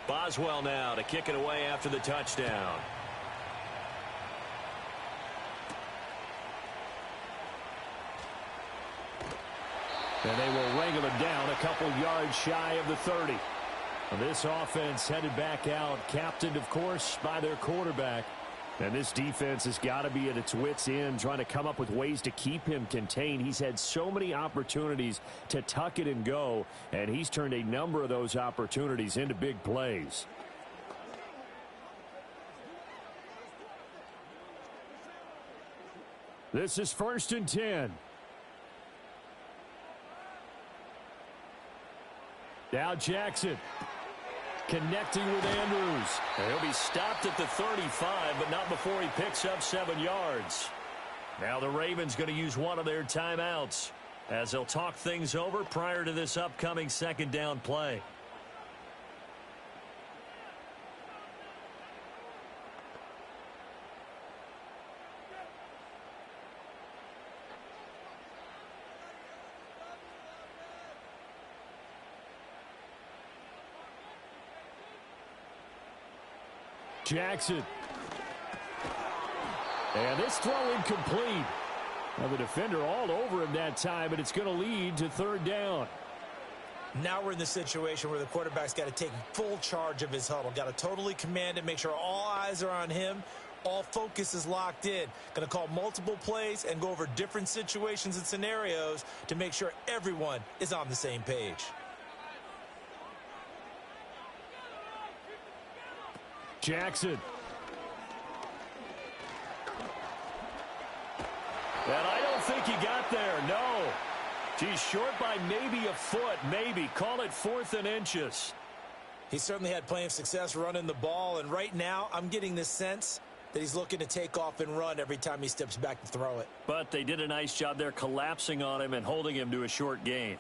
Boswell now to kick it away after the touchdown. And they will wrangle him down a couple yards shy of the 30. And this offense headed back out, captained, of course, by their quarterback. And this defense has got to be at its wits' end, trying to come up with ways to keep him contained. He's had so many opportunities to tuck it and go, and he's turned a number of those opportunities into big plays. This is 1st and 10. Now Jackson. Connecting with Andrews. And he'll be stopped at the 35, but not before he picks up 7 yards. Now the Ravens going to use one of their timeouts as they'll talk things over prior to this upcoming 2nd down play. Jackson. And this throw incomplete. Now the defender all over him that time, but it's going to lead to 3rd down. Now we're in the situation where the quarterback's got to take full charge of his huddle. Got to totally command it, make sure all eyes are on him. All focus is locked in. Going to call multiple plays and go over different situations and scenarios to make sure everyone is on the same page. Jackson. And I don't think he got there, no. He's short by maybe a foot, maybe. Call it 4th and inches. He certainly had plenty of success running the ball, and right now I'm getting the sense that he's looking to take off and run every time he steps back to throw it. But they did a nice job there collapsing on him and holding him to a short gain.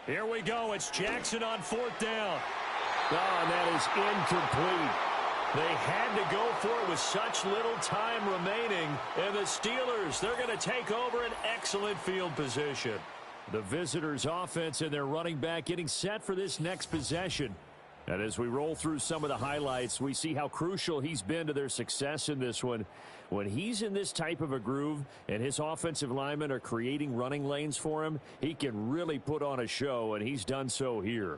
Here we go. It's Jackson on 4th down. Oh, and that is incomplete. They had to go for it with such little time remaining. And the Steelers, they're going to take over an excellent field position. The visitors' offense and their running back getting set for this next possession. And as we roll through some of the highlights, we see how crucial he's been to their success in this one. When he's in this type of a groove and his offensive linemen are creating running lanes for him, he can really put on a show, and he's done so here.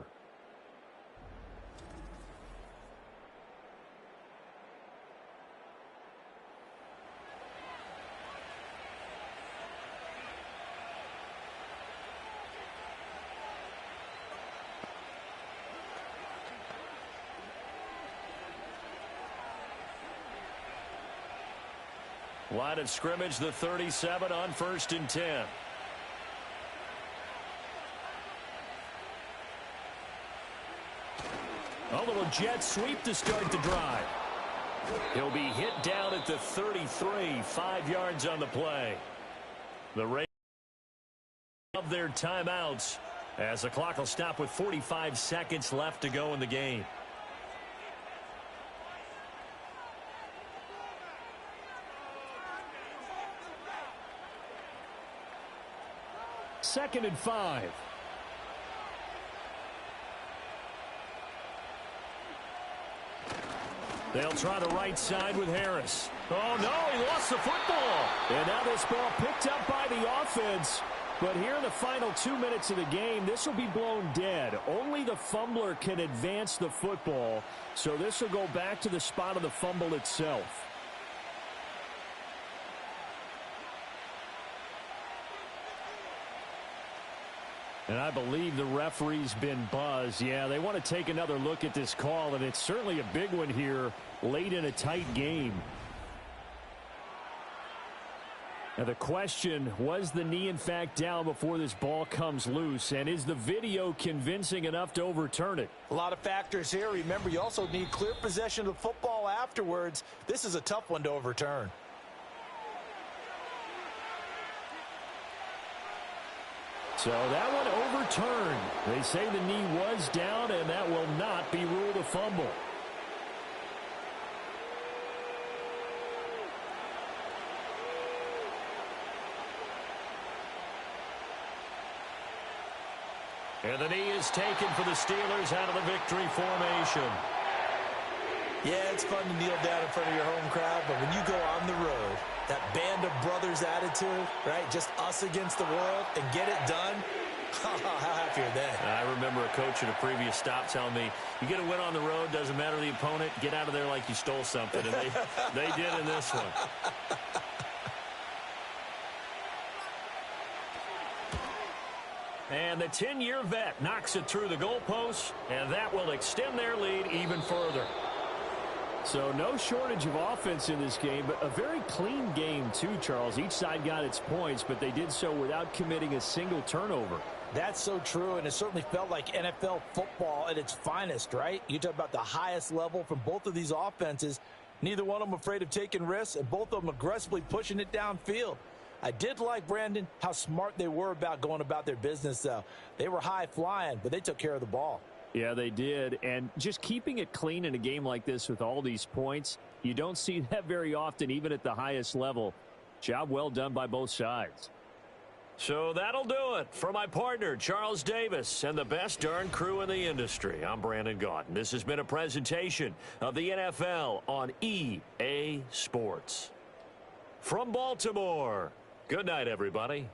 Line of scrimmage, the 37 on 1st and 10. A little jet sweep to start the drive. He'll be hit down at the 33, 5 yards on the play. The Ravens of their timeouts as the clock will stop with 45 seconds left to go in the game. Second and 5. They'll try the right side with Harris. Oh, no, he lost the football. And now this ball picked up by the offense. But here in the final 2 minutes of the game, this will be blown dead. Only the fumbler can advance the football. So this will go back to the spot of the fumble itself. And I believe the referee's been buzzed. Yeah, they want to take another look at this call, and it's certainly a big one here late in a tight game. Now the question, was the knee in fact down before this ball comes loose? And is the video convincing enough to overturn it? A lot of factors here. Remember, you also need clear possession of the football afterwards. This is a tough one to overturn. So that one overturned. They say the knee was down, and that will not be ruled a fumble. And the knee is taken for the Steelers out of the victory formation. Yeah, it's fun to kneel down in front of your home crowd, but when you go on the road, that band of brothers attitude, right? Just us against the world and get it done. How happy are they? I remember a coach at a previous stop telling me, you get a win on the road, doesn't matter the opponent, get out of there like you stole something. And they did in this one. And the 10-year vet knocks it through the goalpost, and that will extend their lead even further. So no shortage of offense in this game, but a very clean game too, Charles. Each side got its points, but they did so without committing a single turnover. That's so true, and it certainly felt like NFL football at its finest, right? You talk about the highest level from both of these offenses. Neither one of them afraid of taking risks, and both of them aggressively pushing it downfield. I did like, Brandon, how smart they were about going about their business, though. They were high flying, but they took care of the ball. Yeah, they did. And just keeping it clean in a game like this with all these points, you don't see that very often, even at the highest level. Job well done by both sides. So that'll do it for my partner, Charles Davis, and the best darn crew in the industry. I'm Brandon Gaudin. This has been a presentation of the NFL on EA Sports. From Baltimore, good night, everybody.